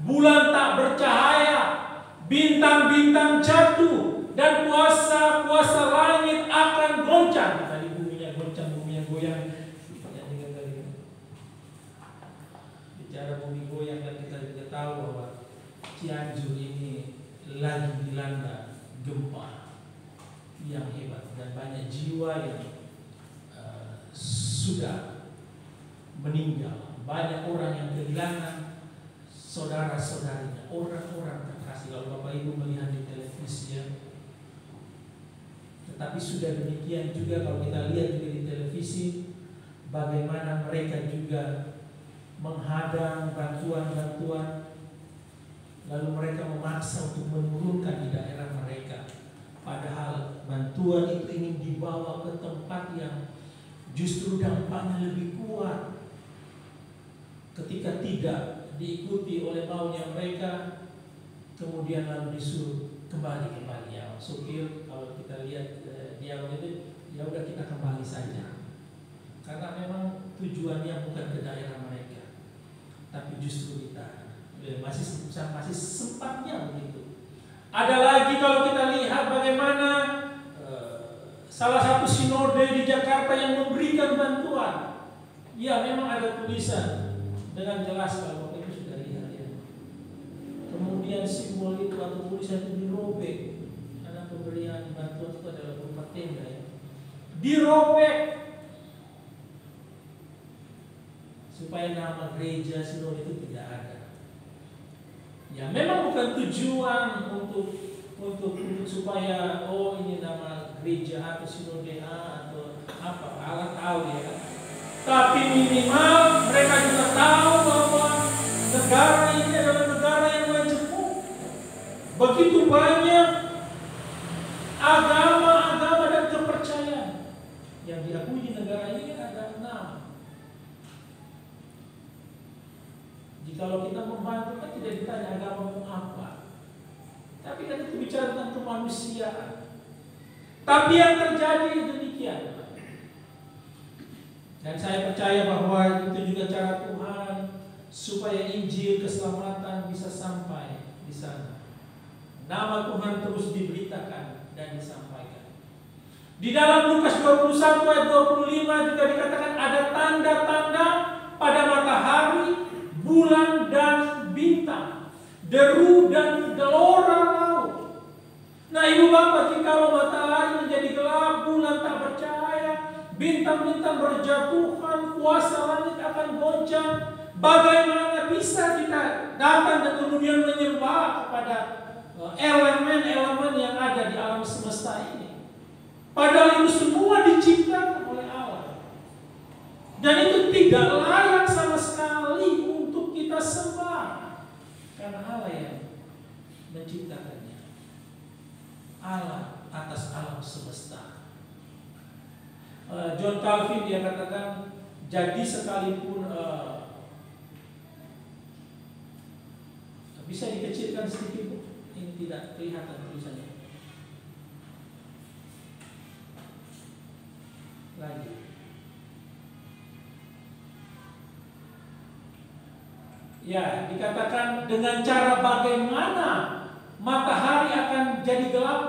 bulan tak bercahaya, bintang-bintang jatuh, dan kuasa-kuasa langit akan goncang. Tadi buminya goncang, buminya goyang. Bicara bumi goyang, dan kita juga tahu bahwa Cianjur ini lagi dilanda gempa yang hebat dan banyak jiwa yang sudah meninggal. Banyak orang yang kehilangan saudara-saudarinya, orang-orang terkasih. Kalau Bapak Ibu melihat di televisi ya. Tetapi sudah demikian juga kalau kita lihat juga di televisi, bagaimana mereka juga menghadang bantuan-bantuan, lalu mereka memaksa untuk menurunkan di daerah mereka. Padahal bantuan itu ingin dibawa ke tempat yang justru dampaknya lebih kuat. Ketika tidak diikuti oleh maunya mereka, kemudian lalu disuruh kembali ya. Supir kalau kita lihat dia itu, ya udah kita kembali saja. Karena memang tujuannya bukan ke daerah mereka, tapi justru kita masih sempatnya begitu. Ada lagi kalau kita lihat bagaimana salah satu sinode di Jakarta yang memberikan bantuan. Ya memang ada tulisan dengan jelas kalau itu sudah lihat ya. Kemudian simbol itu atau tulisan itu dirobek. Karena pemberian bantuan itu adalah berupa tenda ya. Dirobek supaya nama gereja sinode itu tidak ada. Ya memang bukan tujuan untuk supaya ini nama gereja atau sinode atau apa, alat tahu ya. Tapi minimal mereka juga tahu bahwa negara ini adalah negara yang majemuk. Begitu banyak agama-agama dan kepercayaan yang diakui di negara ini ada 6. Jikalau kita membantu kan tidak ditanya agamamu apa, tapi kan itu bicara tentang kemanusiaan. Tapi yang terjadi demikian. Dan saya percaya bahwa itu juga cara Tuhan supaya Injil keselamatan bisa sampai di sana. Nama Tuhan terus diberitakan dan disampaikan. Di dalam Lukas 21 ayat 25 juga dikatakan ada tanda-tanda pada matahari, bulan dan bintang, deru dan gelora laut. Nah ibu bapak, jika matahari menjadi gelap, bulan tak bercahaya, bintang-bintang berjatuhan, kuasa langit akan goncang, bagaimana bisa kita datang dan kemudian menyembah kepada elemen-elemen yang ada di alam semesta ini? Padahal itu semua diciptakan oleh Allah. Dan itu tidak layak sama sekali untuk kita sembah. Karena Allah yang menciptakannya. Allah atas alam semesta. John Calvin dia katakan, jadi sekalipun bisa dikecilkan sedikit, ini tidak kelihatan tulisannya. Lagi. Ya, dikatakan dengan cara bagaimana matahari akan jadi gelap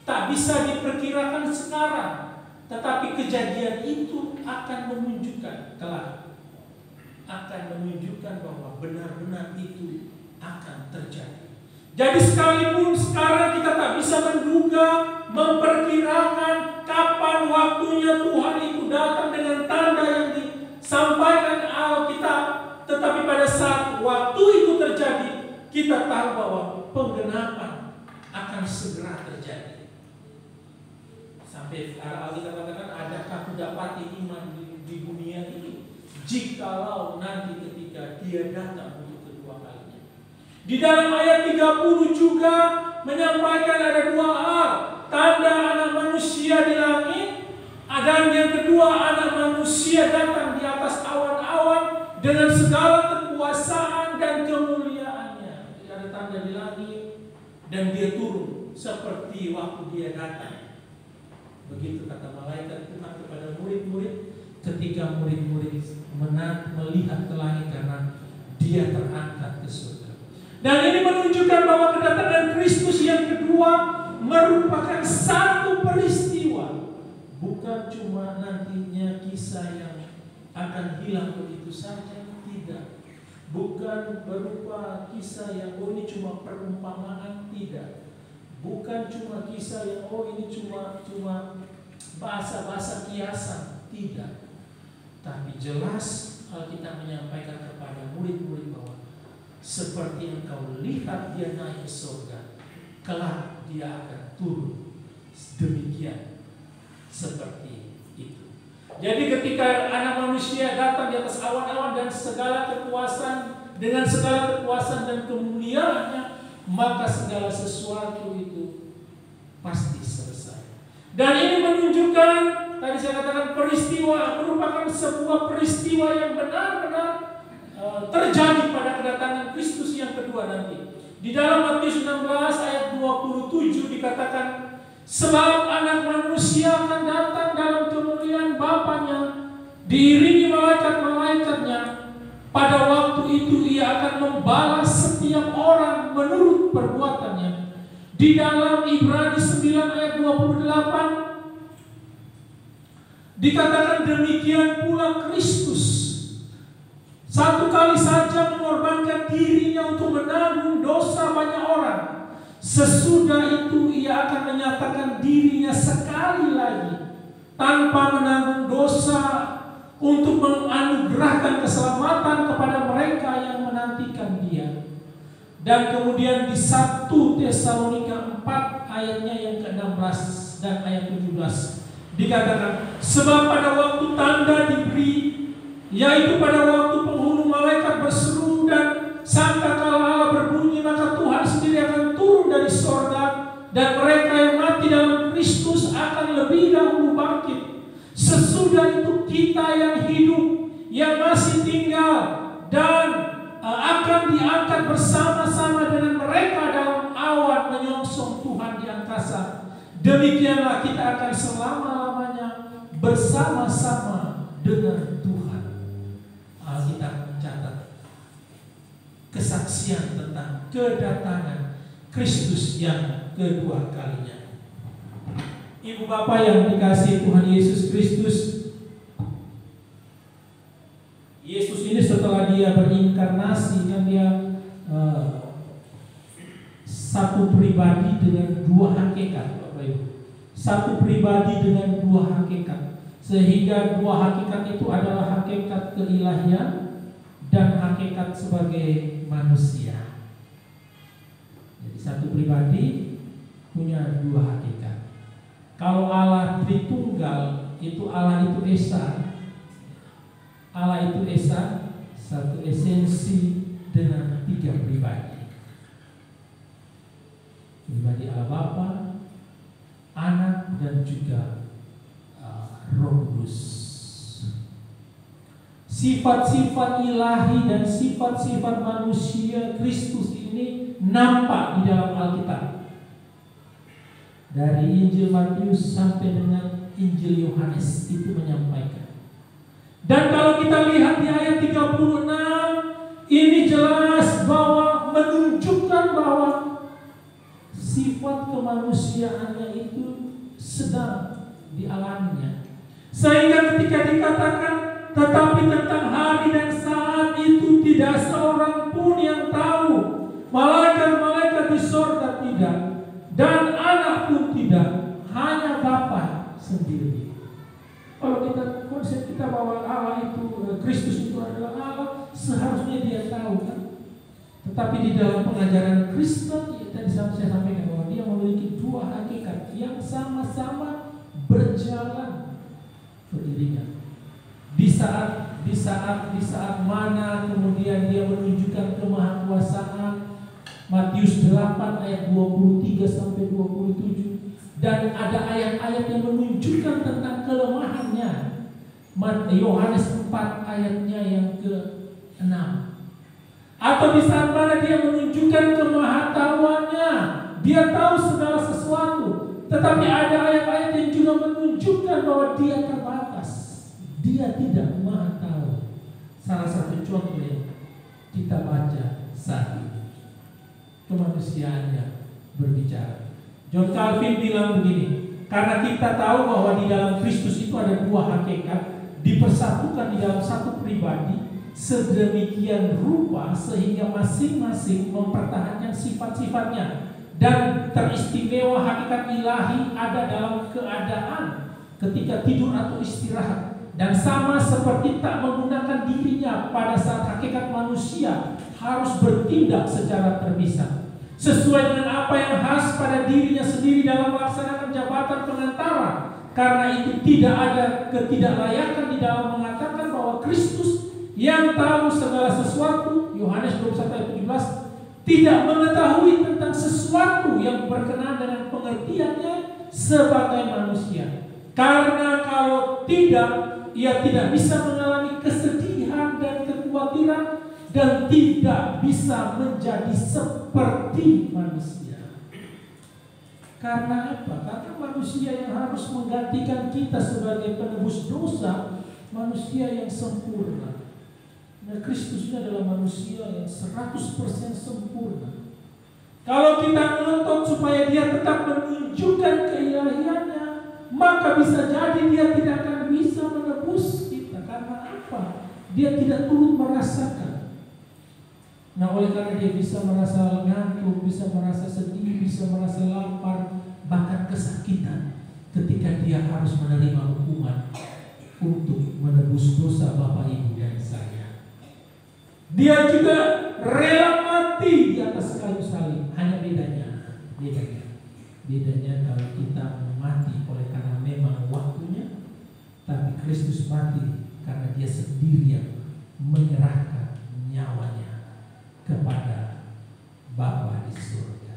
tak bisa diperkirakan sekarang, tetapi kejadian itu akan menunjukkan kelak, akan menunjukkan bahwa benar-benar itu akan terjadi. Jadi sekalipun sekarang kita tak bisa menduga, memperkirakan kapan waktunya Tuhan itu datang dengan tanda yang disampaikan Alkitab, tetapi pada saat waktu itu terjadi, kita tahu bahwa penggenapan akan segera terjadi. Sampai Alkitab katakan, adakah kudapati iman di dunia ini jikalau nanti ketika dia datang untuk kedua kalinya. Di dalam ayat 30 juga menyampaikan ada 2 hal, tanda anak manusia di langit, dan yang kedua anak manusia datang di atas awan-awan dengan segala kekuasaan kekuasaan dan kemuliaannya. Tidak ada tanda di langit, dan dia turun seperti waktu dia datang. Begitu kata malaikat Tuhan kepada murid-murid ketika murid-murid melihat ke langit karena dia terangkat ke surga. Dan ini menunjukkan bahwa kedatangan Kristus yang kedua merupakan satu peristiwa, bukan cuma nantinya kisah yang akan hilang begitu saja, tidak. Bukan berupa kisah yang ini cuma perumpamaan, tidak. Bukan cuma kisah yang ini cuma bahasa-bahasa kiasan, tidak. Tapi jelas Alkitab menyampaikan kepada murid-murid bahwa seperti engkau lihat dia naik ke surga, kelak dia akan turun. Demikian seperti itu. Jadi ketika anak manusia datang di atas awan-awan dan segala kekuasaan, dengan segala kekuasaan dan kemuliaannya, maka segala sesuatu itu pasti selesai. Dan ini menunjukkan, tadi saya katakan peristiwa, merupakan sebuah peristiwa yang benar-benar terjadi pada kedatangan Kristus yang kedua nanti. Di dalam Matius 16 ayat 27 dikatakan, sebab anak manusia akan datang dalam kemuliaan Bapanya, diiringi malaikat-malaikatnya. Pada waktu itu ia akan membalas setiap orang menurut perbuatannya. Di dalam Ibrani 9 ayat 28 dikatakan demikian pula Kristus satu kali saja mengorbankan dirinya untuk menanggung dosa banyak orang. Sesudah itu ia akan menyatakan dirinya sekali lagi tanpa menanggung dosa untuk menganugerahkan keselamatan kepada mereka yang menantikan dia. Dan kemudian di 1 Tesalonika 4 ayatnya yang ke-16 dan ayat 17 dikatakan, sebab pada waktu tanda diberi, yaitu pada waktu penghulu malaikat berseru dan sangkakala Allah berbunyi, maka Tuhan sendiri akan turun dari sorga, dan mereka yang mati dalam Kristus akan lebih dahulu bangkit. Sesudah itu kita yang hidup, yang masih tinggal dan akan diangkat bersama-sama dengan mereka dalam awan menyongsong Tuhan di angkasa. Demikianlah kita akan selama-lamanya bersama-sama dengan Tuhan. Alkitab mencatat kesaksian tentang kedatangan Kristus yang kedua kalinya. Ibu bapak yang dikasihi Tuhan Yesus Kristus, Yesus ini setelah dia berinkarnasi, kan dia satu pribadi dengan dua hakikat, Bapak Ibu. Satu pribadi dengan dua hakikat, sehingga dua hakikat itu adalah hakikat keilahian dan hakikat sebagai manusia. Jadi satu pribadi punya dua hakikat. Kalau Allah Tritunggal, itu Allah itu Esa. Allah itu Esa, satu esensi dengan tiga pribadi. Pribadi Allah Bapa, Anak, dan juga Roh Kudus. Sifat-sifat ilahi dan sifat-sifat manusia Kristus ini nampak di dalam Alkitab. Dari Injil Matius sampai dengan Injil Yohanes itu menyampaikan. Dan kalau kita lihat di ayat 36, ini jelas bahwa menunjukkan bahwa sifat kemanusiaannya itu sedang dialaminya. Sehingga ketika dikatakan, tetapi tentang hari dan saat itu tidak seorang pun yang tahu, malaikat-malaikat di sorga tidak, dan Anak pun tidak, hanya Bapa sendiri. Kalau kita konsep kita bahwa Allah itu, Kristus itu adalah Allah, seharusnya dia tahu kan. Tetapi di dalam pengajaran Kristen, tadi saya sampaikan bahwa dia memiliki dua hakikat yang sama-sama berjalan beriringan. Di saat mana kemudian dia menunjukkan kemahakuasaan, Matius 8 ayat 23 sampai 27, dan ada ayat-ayat yang menunjukkan tentang kelemahannya. Yohanes 4 ayatnya yang ke-6. Atau di saat mana dia menunjukkan kemahatauannya, dia tahu segala sesuatu. Tetapi ada ayat-ayat yang juga menunjukkan bahwa dia terbatas, dia tidak maha tahu. Salah satu contoh yang kita baca saat ini, kemanusiaannya berbicara. John Calvin bilang begini, karena kita tahu bahwa di dalam Kristus itu ada dua hakikat, dipersatukan di dalam satu pribadi sedemikian rupa sehingga masing-masing mempertahankan sifat-sifatnya, dan teristimewa hakikat ilahi ada dalam keadaan ketika tidur atau istirahat, dan sama seperti tak menggunakan dirinya pada saat hakikat manusia harus bertindak secara terpisah sesuai dengan apa yang khas pada dirinya sendiri dalam melaksanakan jabatan pengantara. Karena itu tidak ada ketidaklayakan di dalam mengatakan bahwa Kristus yang tahu segala sesuatu, Yohanes 21:17, tidak mengetahui tentang sesuatu yang berkenaan dengan pengertiannya sebagai manusia. Karena kalau tidak, ia tidak bisa mengalami kesedihan dan kekhawatiran dan tidak bisa menjadi seperti manusia. Karena apa? Karena manusia yang harus menggantikan kita sebagai penebus dosa, manusia yang sempurna. Nah, Kristus ini adalah manusia yang 100% sempurna. Kalau kita menuntut supaya dia tetap menunjukkan keilahiannya, maka bisa jadi dia tidak akan bisa menebus kita. Karena apa? Dia tidak turut merasakan. Nah, oleh karena dia bisa merasa ngantuk, bisa merasa sedih, bisa merasa lapar, bahkan kesakitan ketika dia harus menerima hukuman untuk menebus dosa Bapak, Ibu, dan saya. Dia juga rela mati di atas kayu salib. Hanya bedanya kalau kita mati oleh karena memang waktunya, tapi Kristus mati karena dia sendiri yang menyerahkan nyawanya kepada Bapa di surga.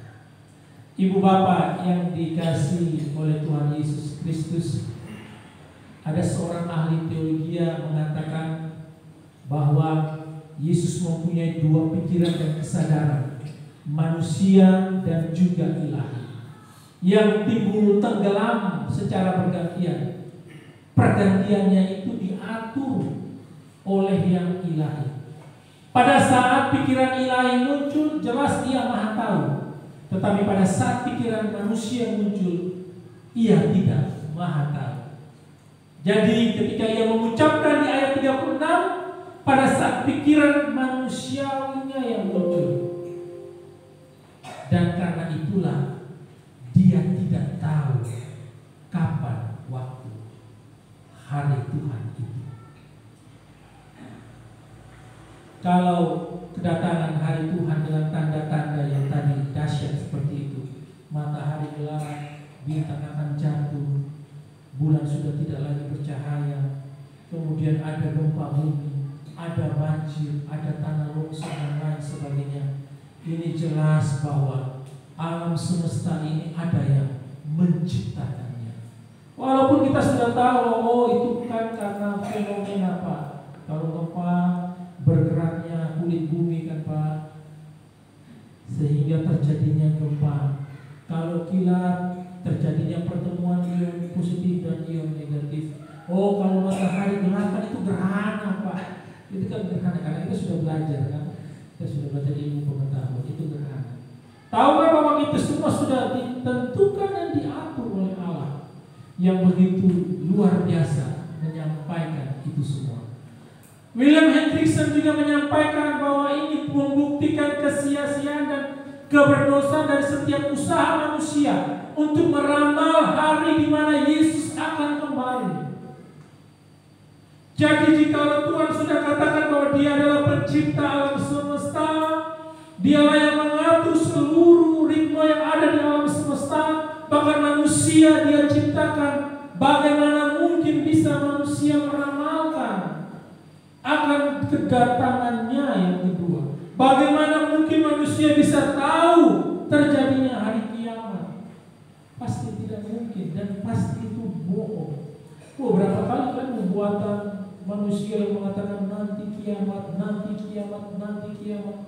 Ibu bapak yang dikasihi oleh Tuhan Yesus Kristus, ada seorang ahli teologi mengatakan bahwa Yesus mempunyai dua pikiran dan kesadaran, manusia dan juga ilahi, yang timbul tenggelam secara bergantian. Pergantiannya itu diatur oleh yang ilahi. Pada saat pikiran ilahi muncul, jelas dia maha tahu. Tetapi pada saat pikiran manusia muncul, ia tidak maha tahu. Jadi ketika ia mengucapkan di ayat 36, pada saat pikiran manusiawinya yang muncul. Dan karena itulah dia tidak tahu kapan waktu hari Tuhan itu. Kalau kedatangan hari Tuhan dengan tanda-tanda yang tadi dahsyat seperti itu, matahari gelap, bintang akan jatuh, bulan sudah tidak lagi bercahaya, kemudian ada gempa bumi, ada banjir, ada tanah longsor dan lain sebagainya. Ini jelas bahwa alam semesta ini ada yang menciptakannya. Walaupun kita sudah tahu, oh itu kan karena fenomena Pak. Kalau gempa bergeraknya kulit bumi kan Pak, sehingga terjadinya gempa. Kalau kilat terjadinya pertemuan ion positif dan ion negatif. Oh kalau matahari gelap kan itu gerhana Pak. Itu kan gerhana, karena kita sudah belajar kan. Kita sudah belajar ilmu pengetahuan, itu gerhana. Tahukah bahwa itu semua sudah ditentukan dan diatur oleh Allah yang begitu luar biasa menyampaikan itu semua. William Hendrickson juga menyampaikan bahwa ini membuktikan kesia-siaan dan keberdosaan dari setiap usaha manusia untuk meramal hari di mana Yesus akan kembali. Jadi jika Tuhan sudah katakan bahwa Dia adalah pencipta alam semesta, Dialah yang mengatur seluruh ritme yang ada di alam semesta, bahkan manusia Dia ciptakan. Bagaimana mungkin bisa manusia meramalkan akan kedatangannya yang kedua? Bagaimana mungkin manusia bisa tahu terjadinya hari kiamat? Pasti tidak mungkin dan pasti itu bohong. Berapa kali kan pembuatan manusia yang mengatakan nanti kiamat, nanti kiamat, nanti kiamat.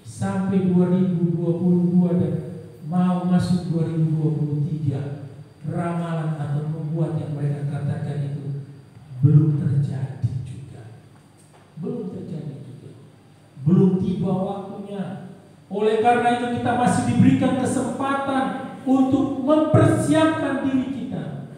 sampai 2022 dan mau masuk 2023, ramalan atau membuat yang mereka katakan itu belum terjadi juga. Belum terjadi juga. Belum tiba waktunya. Oleh karena itu kita masih diberikan kesempatan untuk mempersiapkan diri kita.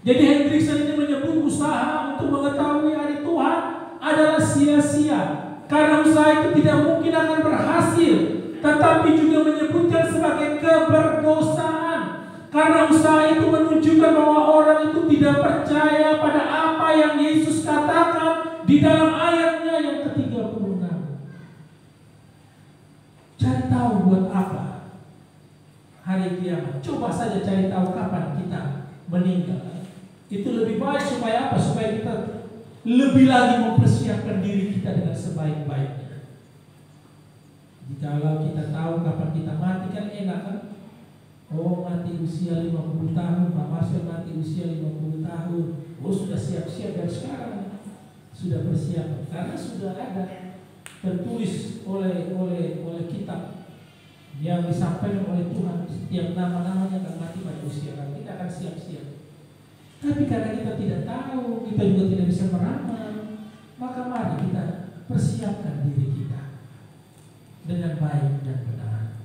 Jadi Hendriksen ini menyebut usaha untuk mengetahui hari Tuhan adalah sia-sia, karena usaha itu tidak mungkin akan berhasil, tetapi juga menyebutkan sebagai keberdosaan, karena usaha itu menunjukkan bahwa orang itu tidak percaya pada apa yang Yesus katakan di dalam ayatnya yang ke-36. Cari tahu buat apa hari kiamat. Coba saja cari tahu kapan kita meninggal. Itu lebih baik supaya apa? Supaya kita lebih lagi mempersiapkan diri kita dengan sebaik-baiknya. Jikalau kita tahu kapan kita mati kan enak kan? Oh, mati usia 50 tahun, Pak Marcel mati usia 50 tahun. Oh, sudah siap-siap dari sekarang. Sudah bersiap karena sudah ada tertulis oleh kitab yang disampaikan oleh Tuhan, setiap nama-namanya akan mati pada usia kami. Kita akan siap-siap. Tapi karena kita tidak tahu, kita juga tidak bisa meramal, maka mari kita persiapkan diri kita dengan baik dan benar.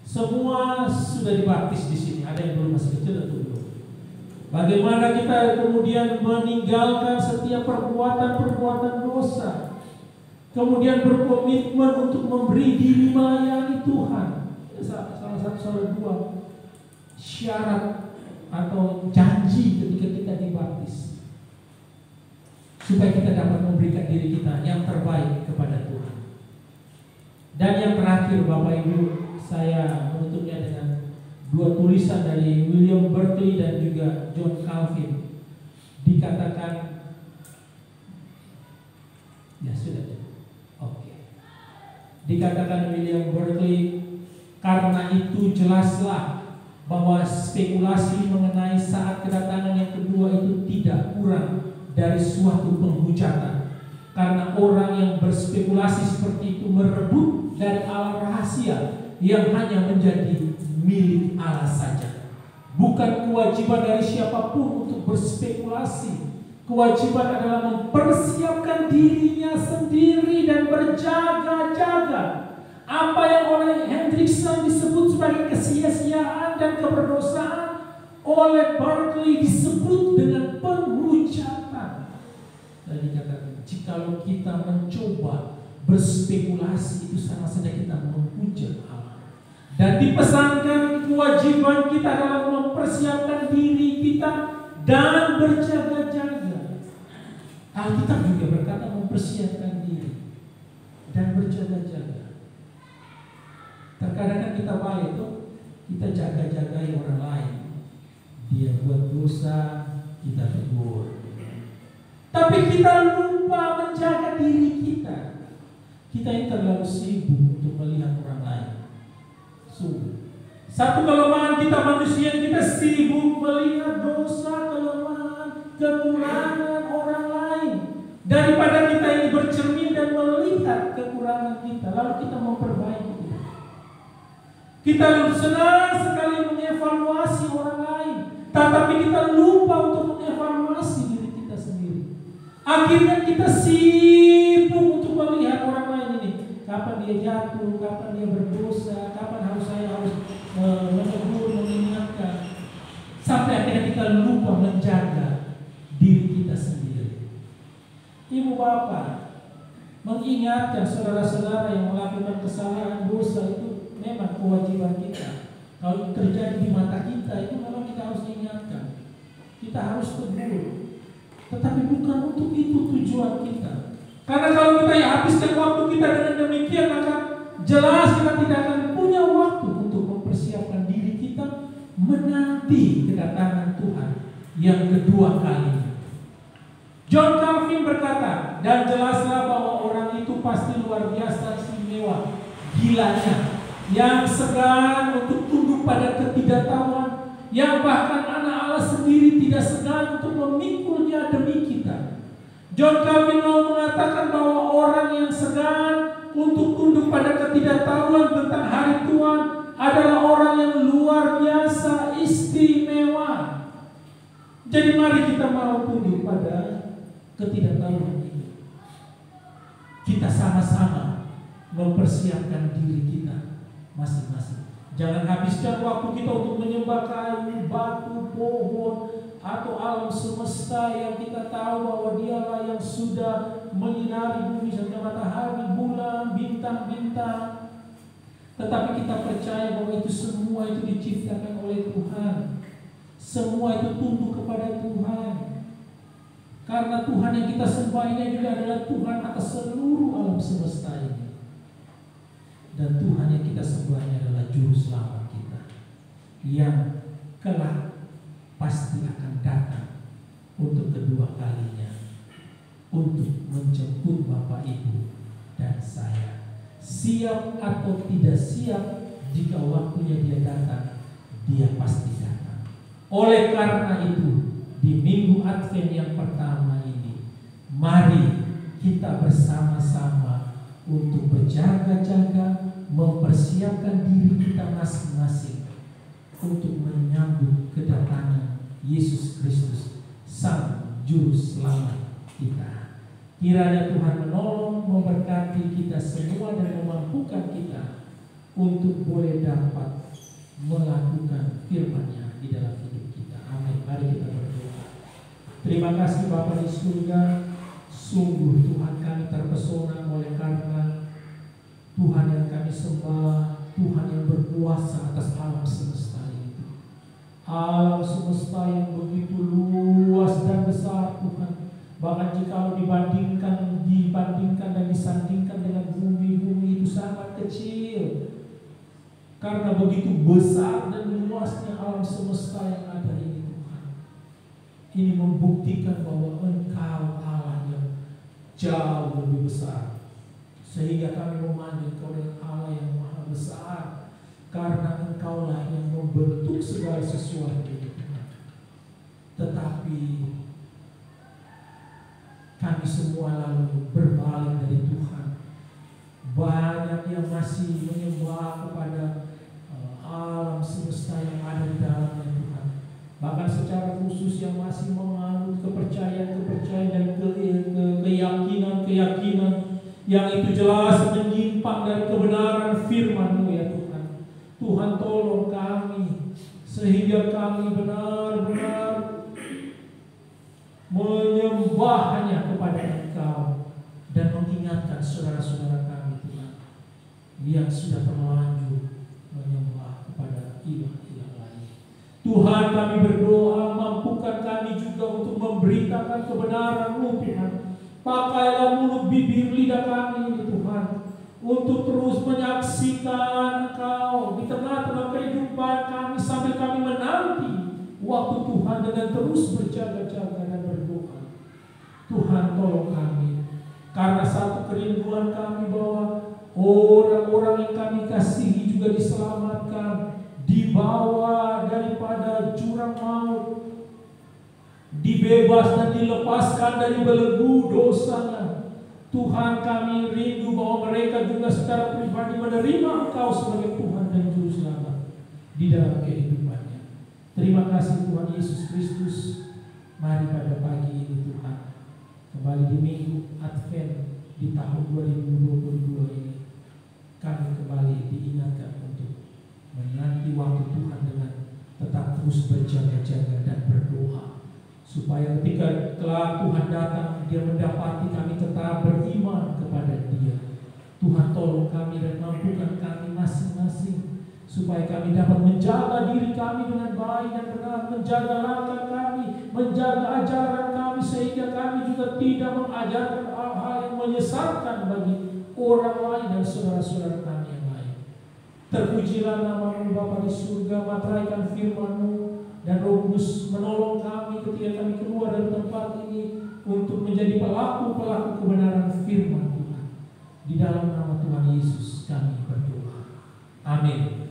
Semua sudah dibaptis di sini. Ada yang belum masih kecil atau belum? Bagaimana kita kemudian meninggalkan setiap perbuatan-perbuatan dosa, kemudian berkomitmen untuk memberi diri melayani Tuhan. Salah dua syarat atau janji ketika kita dibaptis, supaya kita dapat memberikan diri kita yang terbaik kepada Tuhan. Dan yang terakhir Bapak Ibu, saya menutupnya dengan dua tulisan dari William Berkeley dan juga John Calvin. Dikatakan, ya sudah, oke. Dikatakan William Berkeley, karena itu jelaslah bahwa spekulasi mengenai saat kedatangan yang kedua itu tidak kurang dari suatu penghujatan, karena orang yang berspekulasi seperti itu merebut dari Allah rahasia yang hanya menjadi milik Allah saja. Bukan kewajiban dari siapapun untuk berspekulasi. Kewajiban adalah mempersiapkan dirinya sendiri dan berjaga-jaga. Apa yang oleh Hendriksen disebut sebagai kesia-siaan dan keberdosaan, oleh Berkeley disebut dengan penghujatan. Dan dikatakan, jikalau kita mencoba berspekulasi, itu sama saja kita menghujat Allah. Dan dipesankan kewajiban kita adalah mempersiapkan diri kita dan berjaga-jaga. Alkitab juga berkata mempersiapkan diri dan berjaga-jaga. Terkadang kita baik itu, kita jaga-jagai orang lain. Dia buat dosa, kita tegur. Tapi kita lupa menjaga diri kita. Kita ini terlalu sibuk untuk melihat orang lain. Satu kelemahan kita manusia, kita sibuk melihat dosa, kelemahan, kekurangan orang lain, daripada kita ini bercermin dan melihat kekurangan kita, lalu kita memperbaiki. Kita senang sekali mengevaluasi orang lain, tetapi kita lupa untuk mengevaluasi diri kita sendiri. Akhirnya kita sibuk untuk melihat orang lain ini, kapan dia jatuh, kapan dia berdosa, kapan saya harus menegur, mengingatkan, sampai akhirnya kita lupa menjaga diri kita sendiri. Ibu bapak, mengingatkan saudara-saudara yang melakukan kesalahan dosa itu memang kewajiban kita. Kalau terjadi di mata kita, itu memang kita harus ingatkan, kita harus tegur. Tetapi bukan untuk itu tujuan kita. Karena kalau kita habiskan waktu kita dengan demikian, maka jelas kita tidak akan punya waktu untuk mempersiapkan diri kita menanti kedatangan Tuhan yang kedua kali. John Calvin berkata, dan jelaslah bahwa orang itu pasti luar biasa istimewa, gilanya, yang segan untuk tunduk pada ketidaktahuan, yang bahkan anak Allah sendiri tidak segan untuk memikulnya demi kita. John Calvin mau mengatakan bahwa orang yang segan untuk tunduk pada ketidaktahuan tentang hari Tuhan adalah orang yang luar biasa istimewa. Jadi mari kita mau tunduk pada ketidaktahuan ini. Kita sama-sama mempersiapkan diri kita masing-masing. Jangan habiskan waktu kita untuk menyembah kayu, batu, pohon, atau alam semesta yang kita tahu bahwa dialah yang sudah menyinari bumi serta matahari, bulan, bintang-bintang. Tetapi kita percaya bahwa itu semua itu diciptakan oleh Tuhan. Semua itu tunduk kepada Tuhan. Karena Tuhan yang kita sembah ini juga adalah Tuhan atas seluruh alam semesta ini. Dan Tuhan yang kita sembah ini adalah juru selamat kita, yang kelak pasti akan datang untuk kedua kalinya, untuk menjemput Bapak Ibu dan saya. Siap atau tidak siap, jika waktunya dia datang, dia pasti datang. Oleh karena itu, di minggu Advent yang pertama ini, mari kita bersama-sama untuk berjaga-jaga, mempersiapkan diri kita masing-masing untuk menyambut kedatangan Yesus Kristus, Sang Juru Selamat kita. Kiranya Tuhan menolong, memberkati kita semua dan memampukan kita untuk boleh dapat melakukan firman-Nya di dalam hidup kita. Amin. Mari kita berdoa. Terima kasih Bapa di surga. Sungguh Tuhan kami terpesona oleh karena Tuhan yang kami sembah, Tuhan yang berkuasa atas alam semesta itu. Alam semesta yang begitu luas dan besar Tuhan. Bahkan jika dibandingkan dan disandingkan dengan bumi itu sangat kecil. Karena begitu besar dan luasnya alam semesta yang ada ini Tuhan. Ini membuktikan bahwa Engkau Allah yang jauh lebih besar. Sehingga kami memanggil Engkau dengan Allah yang maha besar. Karena Engkaulah yang membentuk segala sesuatu itu Tuhan. Tetapi kami semua lalu berbalik dari Tuhan. Banyak yang masih menyembah kepada alam semesta yang ada di dalamnya Tuhan. Bahkan secara khusus yang masih menganut kepercayaan dan keyakinan yang itu jelas menyimpang dari kebenaran firman-Mu ya Tuhan. Tuhan tolong kami sehingga kami benar-benar menyembah hanya kepada Engkau dan mengingatkan saudara-saudara kami Tuhan yang sudah terlanjur menyembah kepada ilah-ilah lain. Tuhan, kami berdoa, mampukan kami juga untuk memberitakan kebenaran-Mu Tuhan. Pakailah mulut bibir lidah kami ini Tuhan, untuk terus menyaksikan Engkau di tengah-tengah kehidupan kami sambil kami menanti waktu Tuhan dengan terus berjaga-jaga dan berdoa. Tuhan tolong kami, karena satu kerinduan kami bahwa orang-orang yang kami kasihi juga diselamatkan, dibawa daripada jurang maut, dibebas dan dilepaskan dari belenggu dosanya. Tuhan, kami rindu bahwa mereka juga secara pribadi menerima Engkau sebagai Tuhan dan Juru Selamat di dalam kehidupannya. Terima kasih Tuhan Yesus Kristus. Mari pada pagi ini Tuhan, kembali di minggu Advent di tahun 2022 ini, kami kembali diingatkan untuk menanti waktu Tuhan dengan tetap terus berjaga-jaga dan berdoa, supaya ketika kelak Tuhan datang, Dia mendapati kami tetap beriman kepada Dia. Tuhan tolong kami dan mampukan kami masing-masing, supaya kami dapat menjaga diri kami dengan baik dan benar, menjaga langkah kami, menjaga ajaran kami, sehingga kami juga tidak mengajarkan hal-hal yang menyesatkan bagi orang lain dan saudara-saudara kami yang lain. Terpujilah nama-Mu Bapa di surga, materaikan firman-Mu, dan Roh Kudus menolong kami ketika kami keluar dari tempat ini untuk menjadi pelaku-pelaku kebenaran firman Tuhan. Di dalam nama Tuhan Yesus kami berdoa. Amin.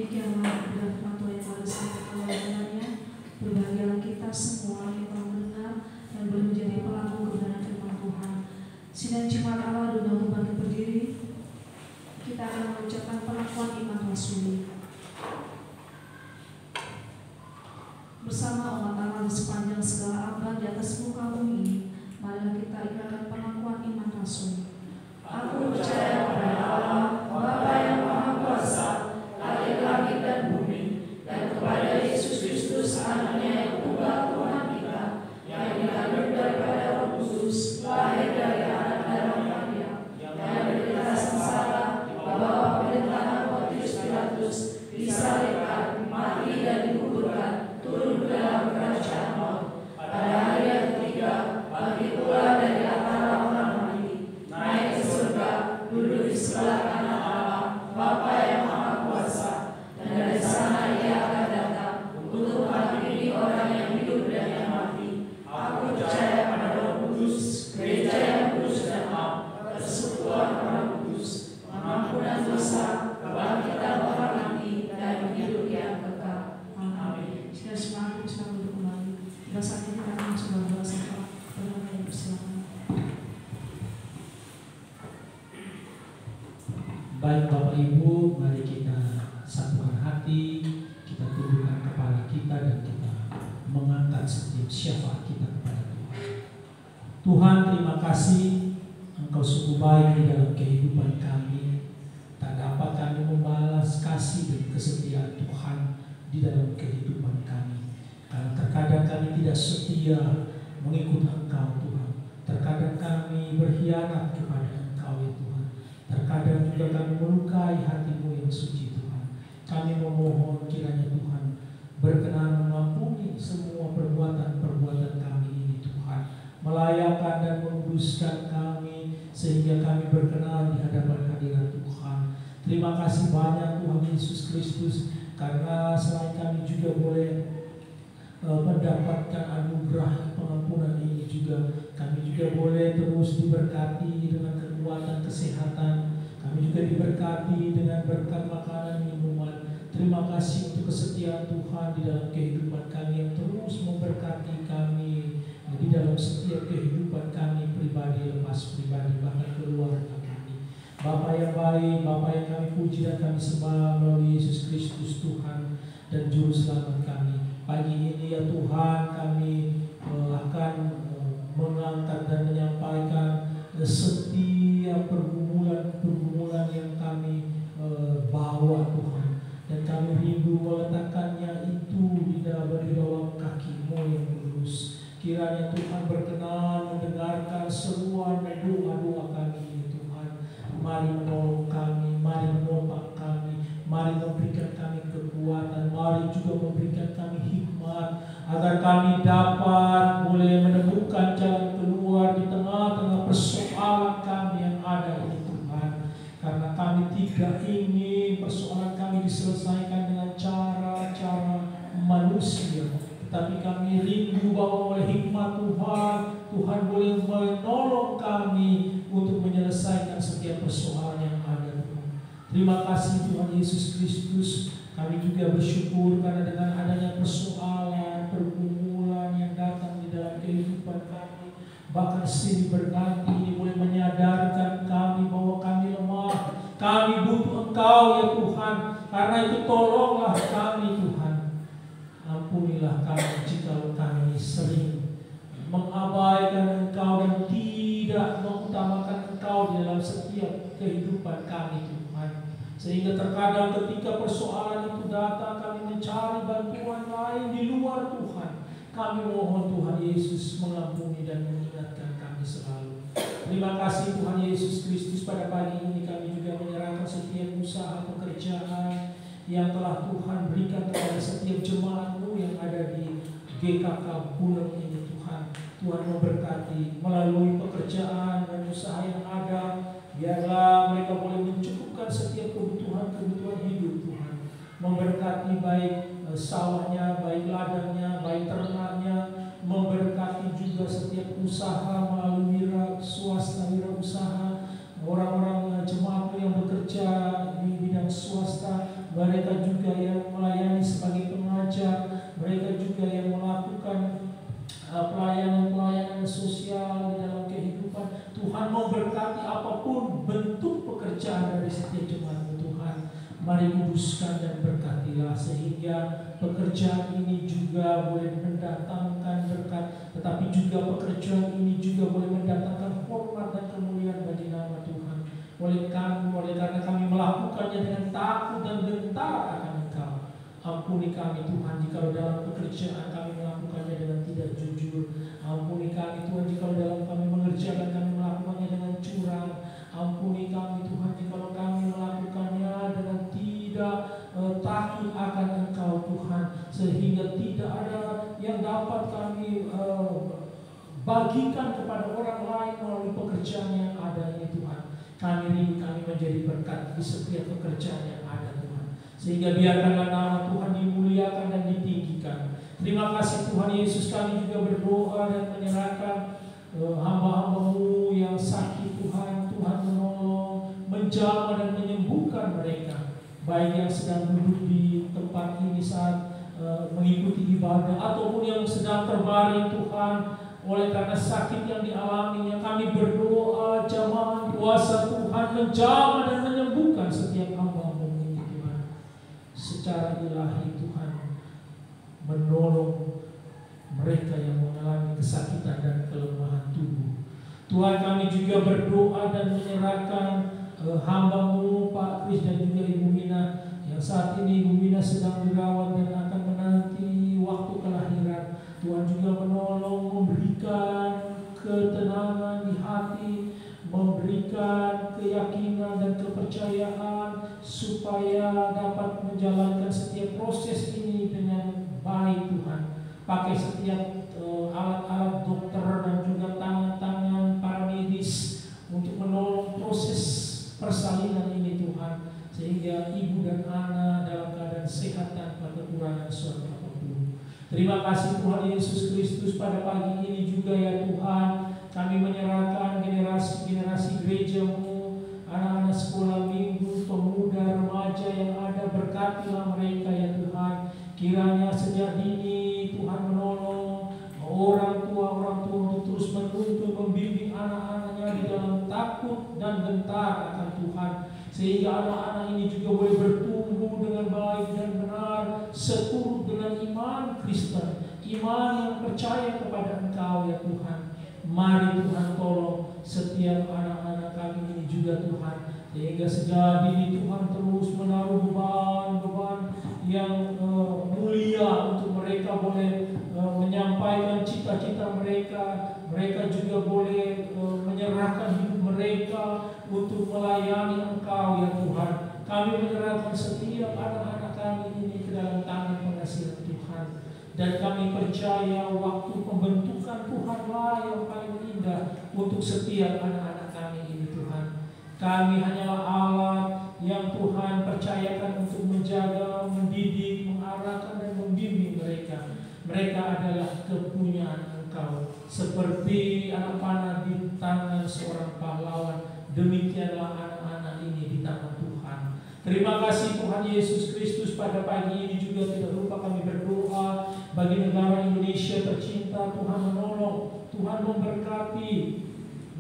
Demikianlah adalah firman Tuhan yang harus kita kebenarannya. Berbahagialah kita semua yang telah mendengar dan boleh menjadi pelaku kebenaran firman Tuhan. Sidang Jumat Allah dunia kembali berdiri. Kita akan mengucapkan pengakuan iman rasuli. Bersama umat Allah di sepanjang segala abad di atas muka bumi, marilah kita ikrarkan pengakuan iman rasul. Aku percaya kepada Allah, Bapa yang Maha Kuasa, langit dan bumi, dan kepada Yesus Kristus Anaknya yang tunggal Tuhan kita, yang dikandung daripada Roh Kudus, lahir dari anak darah Maria, yang menderita sengsara di bawah pemerintahan Pontius Pilatus, disalibkan, mati dan dikuburkan, turun ke dalam kerajaan maut. Pada hari yang ketiga, bangkit pula dari antara orang mati, naik ke surga, duduk di sebelah kanan Allah, Bapa yang Maha Kuasa. Dan dari sana Ia akan datang untuk menghakimi orang yang hidup dan yang mati. Aku percaya pada Roh Kudus, gereja yang kudus dan am, persekutuan orang kudus, pengampunan dosa, kebangkitan orang mati, dan hidup yang kekal. Amin. Kita semangat bisa duduk kembali. Pada saat ini kita akan coba bersama kepada yang bersilakan. Baik Bapak Ibu, mari kita satukan hati, kita tundukkan kepala kita dan kita mengangkat setiap syafaat kita kepada Tuhan. Tuhan, terima kasih Engkau sungguh baik di dalam kehidupan kami. Tak dapat kami membalas kasih dan kesetiaan Tuhan di dalam kehidupan kami. Karena terkadang kami tidak setia mengikut Engkau Tuhan. Terkadang kami berkhianat kepada Engkau ya Tuhan. Terkadang juga kami melukai hati-Mu yang suci Tuhan. Kami memohon kiranya Tuhan berkenan mengampuni semua perbuatan-perbuatan kami ini Tuhan. Melayakan dan menguduskan kami sehingga kami berkenan di hadapan hadirat Tuhan. Terima kasih banyak Tuhan Yesus Kristus, karena selain kami juga boleh mendapatkan anugerah pengampunan ini juga, kami juga boleh terus diberkati dengan kekuatan kesehatan. Kami juga diberkati dengan berkat makanan minuman. Terima kasih untuk kesetiaan Tuhan di dalam kehidupan kami yang terus memberkati kami di dalam setiap kehidupan kami pribadi lepas pribadi, bahkan keluarga kami. Bapa yang baik, Bapa yang kami puji dan kami sembah melalui Yesus Kristus Tuhan dan Juru Selamat kami. Pagi ini ya Tuhan, kami akan mengangkat dan menyampaikan setiap pergumulan yang kami bawa Tuhan, dan kami rindu meletakkannya itu di bawah kaki-Mu yang kudus. Kiranya Tuhan berkenan mendengarkan seruan dan doa-doa kami ini Tuhan. Mari menolong kami, mari menopang kami, mari memberikan kami kekuatan, mari juga memberikan kami hikmat, agar kami dapat boleh menemukan jalan keluar di tengah-tengah persoalan kami yang ada ini Tuhan. Karena kami tidak ingin persoalan kami diselesaikan dengan cara-cara manusia, tetapi kami rindu bahwa oleh hikmat Tuhan, Tuhan boleh menolong kami untuk menyelesaikan setiap persoalan yang ada Tuhan. Terima kasih Tuhan Yesus Kristus. Kami juga bersyukur karena dengan adanya persoalan, pergumulan yang datang di dalam kehidupan kami, bahkan silih berganti ini boleh menyadarkan kami bahwa kami lemah, kami butuh Engkau ya Tuhan. Karena itu tolonglah kami Tuhan. Ampunilah kami jika kami sering mengabaikan Engkau dan tidak mengutamakan Engkau di dalam setiap kehidupan kami Tuhan. Sehingga terkadang ketika persoalan itu datang, kami mencari bantuan lain di luar Tuhan. Kami mohon Tuhan Yesus mengampuni dan mengingatkan kami selalu. Terima kasih Tuhan Yesus Kristus, pada pagi ini kami juga menyerahkan setiap usaha pekerjaan yang telah Tuhan berikan kepada setiap jemaat-Mu yang ada di GKK Bulog ini Tuhan. Tuhan memberkati melalui pekerjaan dan usaha yang ada. Biarlah mereka boleh mencukupkan setiap kebutuhan hidup Tuhan. Memberkati baik sawahnya, baik ladangnya, baik ternaknya. Memberkati juga setiap usaha melalui wirausaha, orang-orang jemaat yang bekerja di bidang swasta. mereka juga yang melayani sebagai pengajar, mereka juga yang melakukan pelayanan sosial di dalam kehidupan. Tuhan memberkati apapun bentuk pekerjaan dari setiap jemaat Tuhan. Mari kuduskan dan berkatilah sehingga pekerjaan ini juga boleh mendatangkan berkat, tetapi juga pekerjaan ini juga boleh mendatangkan hormat dan kemuliaan bagi nama Tuhan. Oleh karena kami melakukannya dengan takut dan gentar akan Engkau. Ampuni kami Tuhan jika dalam pekerjaan kami melakukannya dengan tidak jujur. Ampuni kami Tuhan jika dalam kami mengerjakan kami melakukannya dengan curang. Ampuni kami Tuhan jika kami melakukannya dengan tidak takut akan Engkau Tuhan, sehingga tidak ada yang dapat kami bagikan kepada orang lain melalui pekerjaan yang ada ini Tuhan. Kami rindu kami menjadi berkat di setiap pekerjaan yang ada Tuhan, sehingga biarkanlah nama Tuhan dimuliakan dan ditinggikan. Terima kasih Tuhan Yesus, kami juga berdoa dan menyerahkan hamba-hamba-Mu yang sakit Tuhan. Tuhan menolong, menjamah dan menyembuhkan mereka, baik yang sedang duduk di tempat ini saat mengikuti ibadah ataupun yang sedang terbaring Tuhan oleh karena sakit yang dialaminya. Kami berdoa jamaah kuasa Tuhan menjamah dan menyembuhkan setiap hamba-Mu ini Tuhan. Secara ilahi Tuhan menolong mereka yang mengalami kesakitan dan kelemahan tubuh. Tuhan, kami juga berdoa dan menyerahkan hamba-Mu Pak Kris dan juga Ibu Mina, yang saat ini Ibu Mina sedang dirawat dan akan menanti waktu kelahiran. Tuhan juga menolong, memberikan ketenangan di hati, memberikan keyakinan dan kepercayaan supaya dapat menjalankan setiap proses ini dengan baik Tuhan. Pakai setiap alat-alat dokter dan juga tangan-tangan para medis untuk menolong proses persalinan ini Tuhan, sehingga ibu dan anak dalam keadaan sehat tanpa kekurangan suatu apapun. Terima kasih Tuhan Yesus Kristus, pada pagi ini juga ya Tuhan, kami menyerahkan generasi-generasi gereja-Mu, anak-anak sekolah minggu, pemuda, remaja yang ada, berkatilah mereka ya Tuhan. Kiranya sejak dini Tuhan menolong orang tua untuk terus menuntun, membimbing anak-anaknya di dalam takut dan gentar akan Tuhan, sehingga anak-anak ini juga boleh bertumbuh dengan baik dan benar seturut dengan iman Kristen, iman yang percaya kepada Engkau ya Tuhan. Mari Tuhan tolong setiap anak-anak kami ini juga Tuhan, sehingga sejak dini Tuhan terus menaruh beban-beban yang mulia untuk mereka boleh menyampaikan cita-cita mereka. Mereka juga boleh menyerahkan hidup mereka untuk melayani Engkau ya Tuhan. Kami menyerahkan setiap anak-anak kami ini ke dalam tangan pengasihan Tuhan, dan kami percaya waktu pembentukan Tuhanlah yang paling indah untuk setiap anak-anak kami ini Tuhan. Kami hanyalah alat yang Tuhan percayakan untuk menjaga, mendidik, mengarahkan dan membimbing mereka. Mereka adalah kepunyaan Engkau, seperti anak panah di tangan seorang pahlawan. Demikianlah anak-anak ini di tangan Tuhan. Terima kasih Tuhan Yesus Kristus, pada pagi ini juga tidak lupa kami berdoa bagi negara Indonesia tercinta. Tuhan menolong, Tuhan memberkati,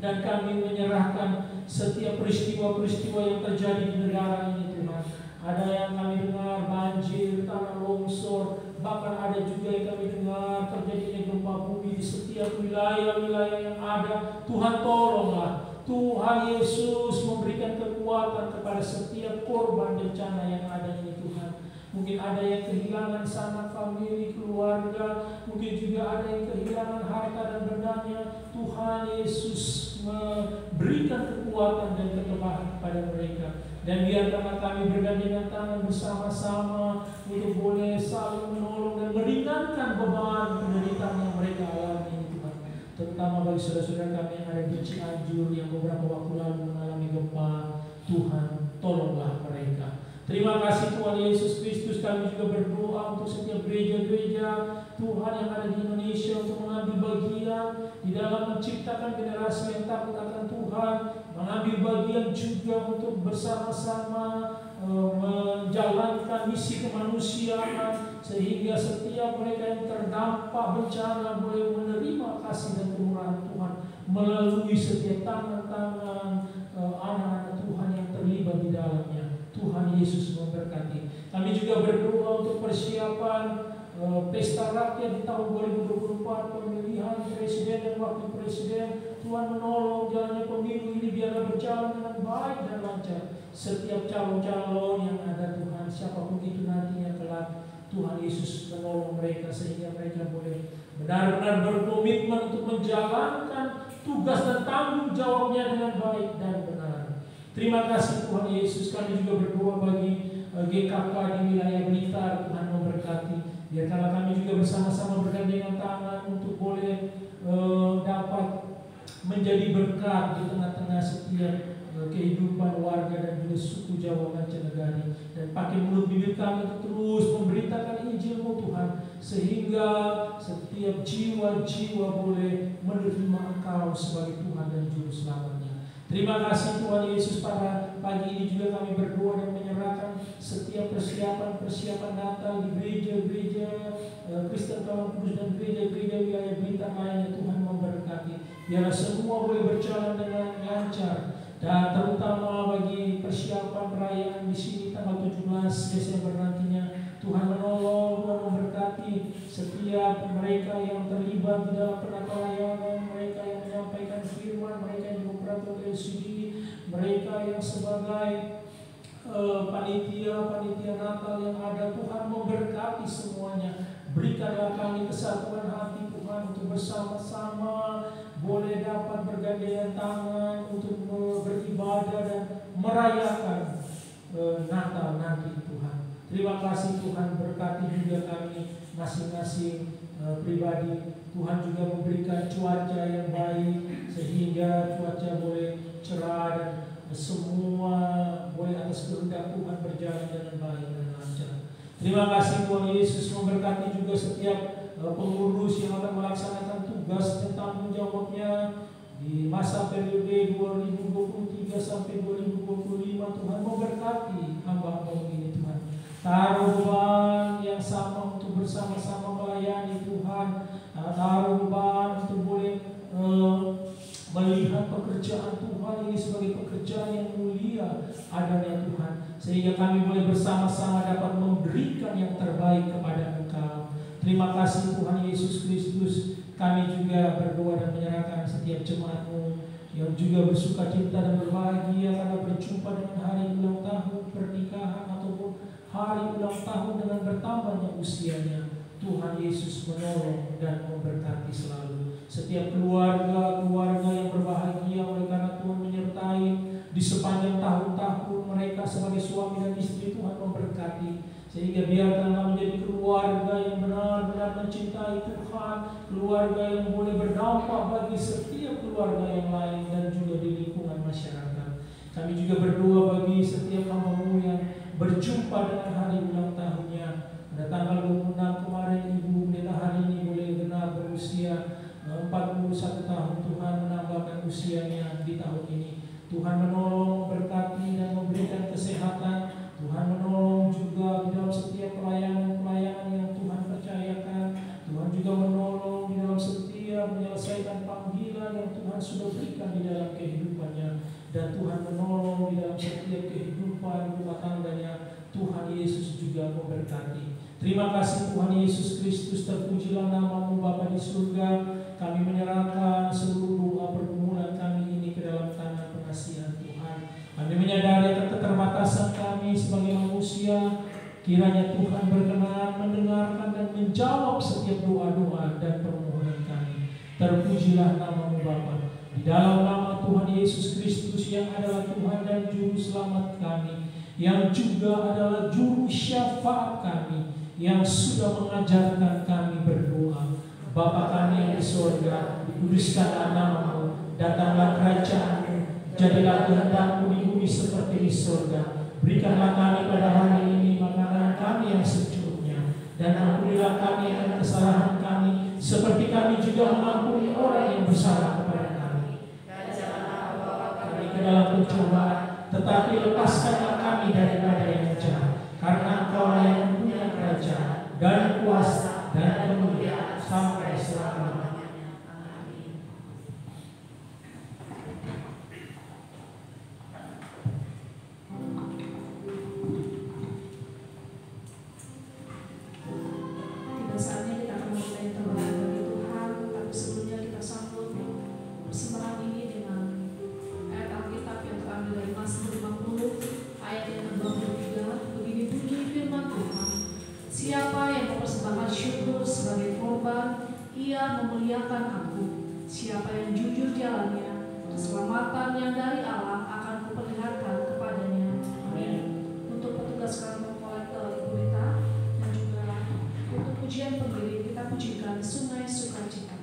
dan kami menyerahkan setiap peristiwa-peristiwa yang terjadi di negara ini Tuhan. Ada yang kami dengar banjir, tanah longsor, bahkan ada juga yang kami dengar terjadinya gempa bumi di setiap wilayah-wilayah yang ada. Tuhan tolonglah, Tuhan Yesus memberikan kekuatan kepada setiap korban bencana yang ada ini Tuhan. Mungkin ada yang kehilangan sanak famili, keluarga, mungkin juga ada yang kehilangan harta dan bendanya. Tuhan Yesus memberikan kekuatan dan ketebahan kepada mereka. Dan biarkanlah kami bergandengan tangan bersama-sama untuk boleh saling menolong dan meringankan beban penderitaan yang mereka alami Tuhan. Terutama bagi saudara-saudara kami yang ada di Cianjur yang beberapa waktu lalu mengalami gempa. Tuhan tolonglah mereka. Terima kasih Tuhan Yesus Kristus. Kami juga berdoa untuk setiap gereja-gereja Tuhan yang ada di Indonesia untuk mengambil bagian di dalam menciptakan generasi yang takut akan Tuhan, mengambil bagian juga untuk bersama-sama menjalankan misi kemanusiaan, sehingga setiap mereka yang terdampak bencana boleh menerima kasih dan kemurahan Tuhan melalui setiap tangan-tangan anak-anak Tuhan yang terlibat di dalamnya. Tuhan Yesus memberkati. Kami juga berdoa untuk persiapan pesta rakyat di tahun 2024, pemilihan presiden dan wakil presiden. Tuhan menolong jalannya pemilu ini biarlah berjalan dengan baik dan lancar. Setiap calon-calon yang ada Tuhan, siapapun itu nantinya kelak, Tuhan Yesus menolong mereka sehingga mereka boleh benar-benar berkomitmen untuk menjalankan tugas dan tanggung jawabnya dengan baik dan benar. Terima kasih Tuhan Yesus. Kami juga berdoa bagi GKK di wilayah Blitar. Tuhan memberkati. Biarkanlah kami juga bersama-sama bergandengan tangan untuk boleh dapat menjadi berkat di tengah-tengah setiap kehidupan warga dan juga suku Jawa Mancanegara, dan pakai mulut bibir kami untuk terus memberitakan Injil-Mu Tuhan, sehingga setiap jiwa-jiwa boleh menerima Engkau sebagai Tuhan dan Juru Selamatnya. Terima kasih Tuhan Yesus. Pada pagi ini juga kami berdoa dan menyerahkan setiap persiapan Natal di gereja-gereja Kristen Kawan Kudus dan gereja-gereja wilayah Blitar lainnya. Tuhan memberkati. Biarlah semua boleh berjalan dengan lancar, dan terutama bagi persiapan perayaan di sini tanggal 17 Desember nantinya. Tuhan menolong, Tuhan memberkati setiap mereka yang terlibat di dalam penata-layanan, mereka yang menyampaikan firman, mereka yang operator LCD, mereka yang sebagai panitia Natal yang ada. Tuhan memberkati semuanya. Berikanlah kami kesatuan hati Tuhan untuk bersama-sama boleh dapat bergandengan tangan untuk beribadah dan merayakan Natal nanti Tuhan. Terima kasih Tuhan, berkati juga kami masing-masing pribadi. Tuhan juga memberikan cuaca yang baik sehingga cuaca boleh cerah dan semua boleh atas kehendak Tuhan berjalan dengan baik dan lancar. Terima kasih Tuhan Yesus. Memberkati juga setiap pengurus yang akan melaksanakan tugas dan tanggung jawabnya di masa periode 2023 sampai 2025. Tuhan memberkati hamba-Mu ini Tuhan. Taruh beban yang sama untuk bersama-sama melayani Tuhan. Taruh beban untuk boleh melihat pekerjaan Tuhan ini sebagai pekerjaan yang mulia adanya Tuhan, sehingga kami boleh bersama-sama dapat memberikan yang terbaik kepada Engkau. Terima kasih Tuhan Yesus Kristus. Kami juga berdoa dan menyerahkan setiap jemaat-Mu yang juga bersuka cita dan berbahagia karena berjumpa dengan hari ulang tahun pernikahan ataupun hari ulang tahun dengan bertambahnya usianya. Tuhan Yesus menolong dan memberkati selalu setiap keluarga yang berbahagia oleh karena Tuhan menyertai di sepanjang tahun-tahun mereka sebagai suami dan istri. Tuhan memberkati sehingga biarkanlah menjadi keluarga yang benar-benar mencintai Tuhan, keluarga yang boleh berdampak bagi setiap keluarga yang lain dan juga di lingkungan masyarakat. Kami juga berdoa bagi setiap hamba-Mu yang berjumpa dengan hari ulang tahunnya. Pada tanggal 26 kemarin Ibu Pendeta hari ini boleh genap berusia 41 tahun. Tuhan menambahkan usianya di tahun ini. Tuhan menolong, berkati dan memberikan kesehatan. Tuhan menolong juga di dalam setiap pelayanan yang Tuhan percayakan. Tuhan juga menolong di dalam setiap menyelesaikan panggilan yang Tuhan sudah berikan di dalam kehidupannya. Dan Tuhan menolong di dalam setiap kehidupan rumah tangganya. Tuhan Yesus juga memberkati. Terima kasih Tuhan Yesus Kristus. Terpujilah nama-Mu Bapa di surga. Kami menyerahkan seluruh doa pergumulan kami ini ke dalam tangan pengasihan Tuhan. Kami menyadari keterbatasan kami sebagai manusia. Kiranya Tuhan berkenan mendengarkan dan menjawab setiap doa-doa dan permohonan kami. Terpujilah nama-Mu Bapa. Di dalam nama Tuhan Yesus Kristus yang adalah Tuhan dan Juru Selamat kami, yang juga adalah Juru Syafaat kami, yang sudah mengajarkan kami berdoa. Bapa kami yang di surga, dikuduskanlah nama-Mu, datanglah kerajaan-Mu, jadilah kehendak-Mu di bumi seperti di surga. Berikanlah kami pada hari ini makanan kami yang secukupnya, dan ampunilah kami akan kesalahan kami, seperti kami juga mengampuni orang yang bersalah kepada kami. Dan janganlah bawa kami ke dalam pencobaan, tetapi lepaskanlah kami daripada yang mempersembahkan syukur sebagai korban, ia memuliakan aku. Siapa yang jujur jalannya, keselamatan yang dari Allah akan kuperlihatkan kepadanya. Amin. Untuk petugas kantor kolektor Ibu Rita dan juga untuk pujian pengiring kita pujikan Sungai Sukacita.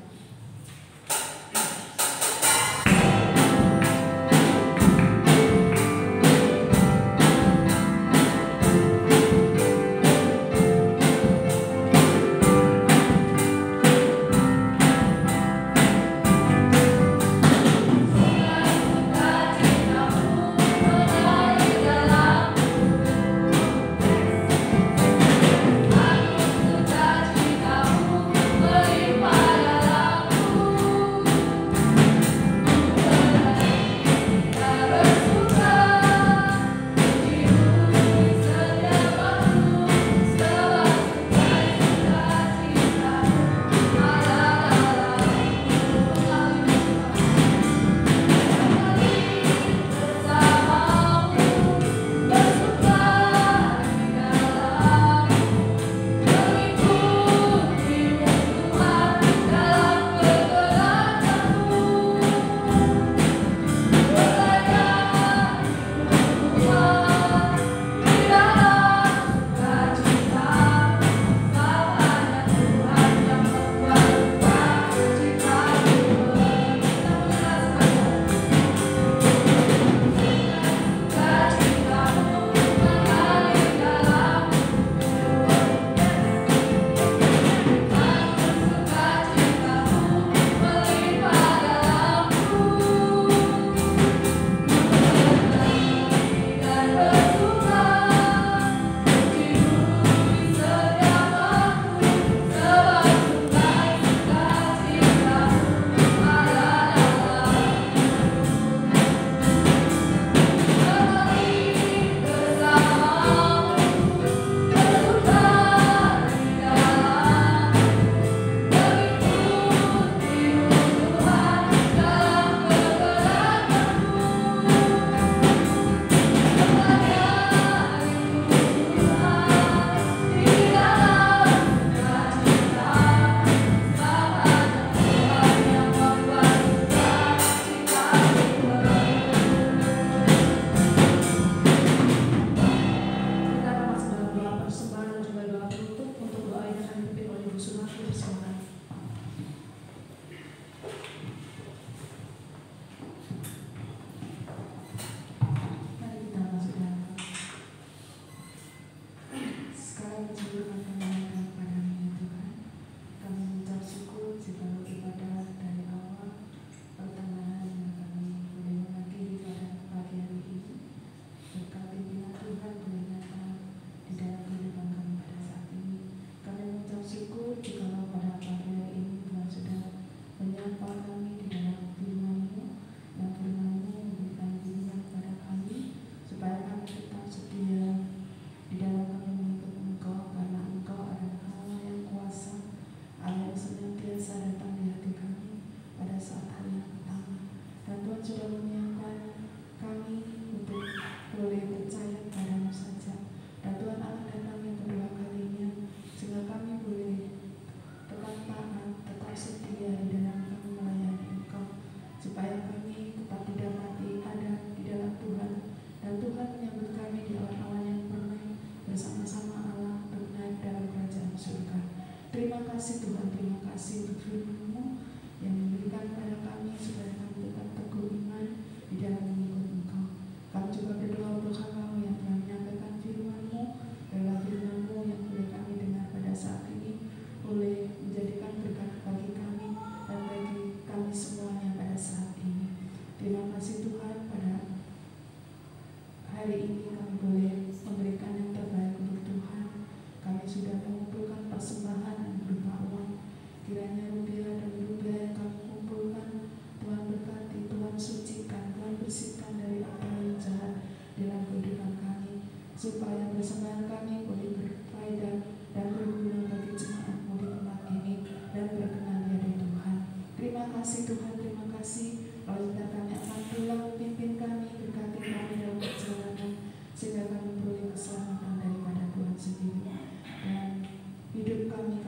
Hidup kami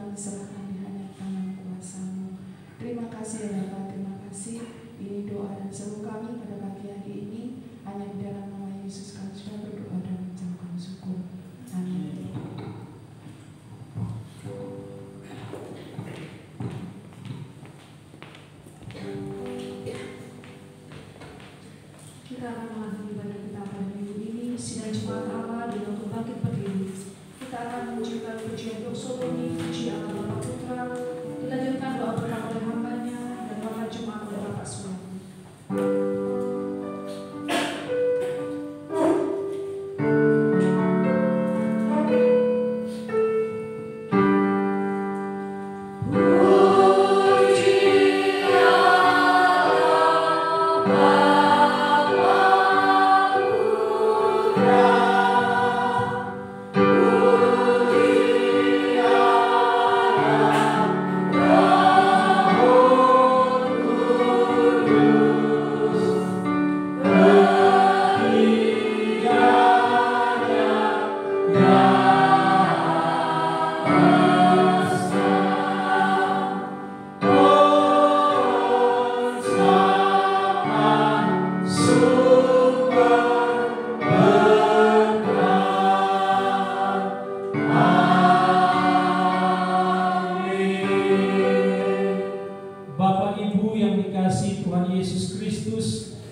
Sokoni, puji Allah Bapa Putra, dilanjutkan doa berkat oleh hambanya dan wakil Jumat oleh Bapak Sulami.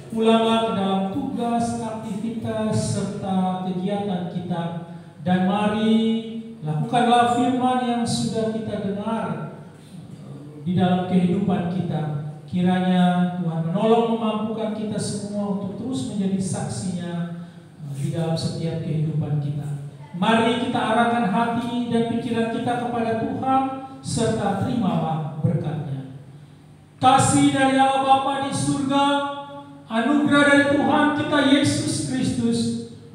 Pulanglah ke dalam tugas, aktivitas, serta kegiatan kita. Dan mari lakukanlah firman yang sudah kita dengar di dalam kehidupan kita. Kiranya Tuhan menolong memampukan kita semua untuk terus menjadi saksinya di dalam setiap kehidupan kita. Mari kita arahkan hati dan pikiran kita kepada Tuhan, serta terimalah berkat-Nya. Kasih dari Allah Bapa di surga, anugerah dari Tuhan kita Yesus Kristus,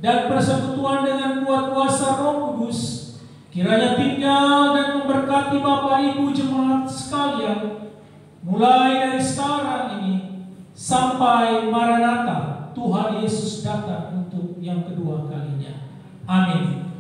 dan persekutuan dengan kuat kuasa Roh Kudus kiranya tinggal dan memberkati Bapak Ibu jemaat sekalian, mulai dari sekarang ini sampai Maranatha, Tuhan Yesus datang untuk yang kedua kalinya. Amin.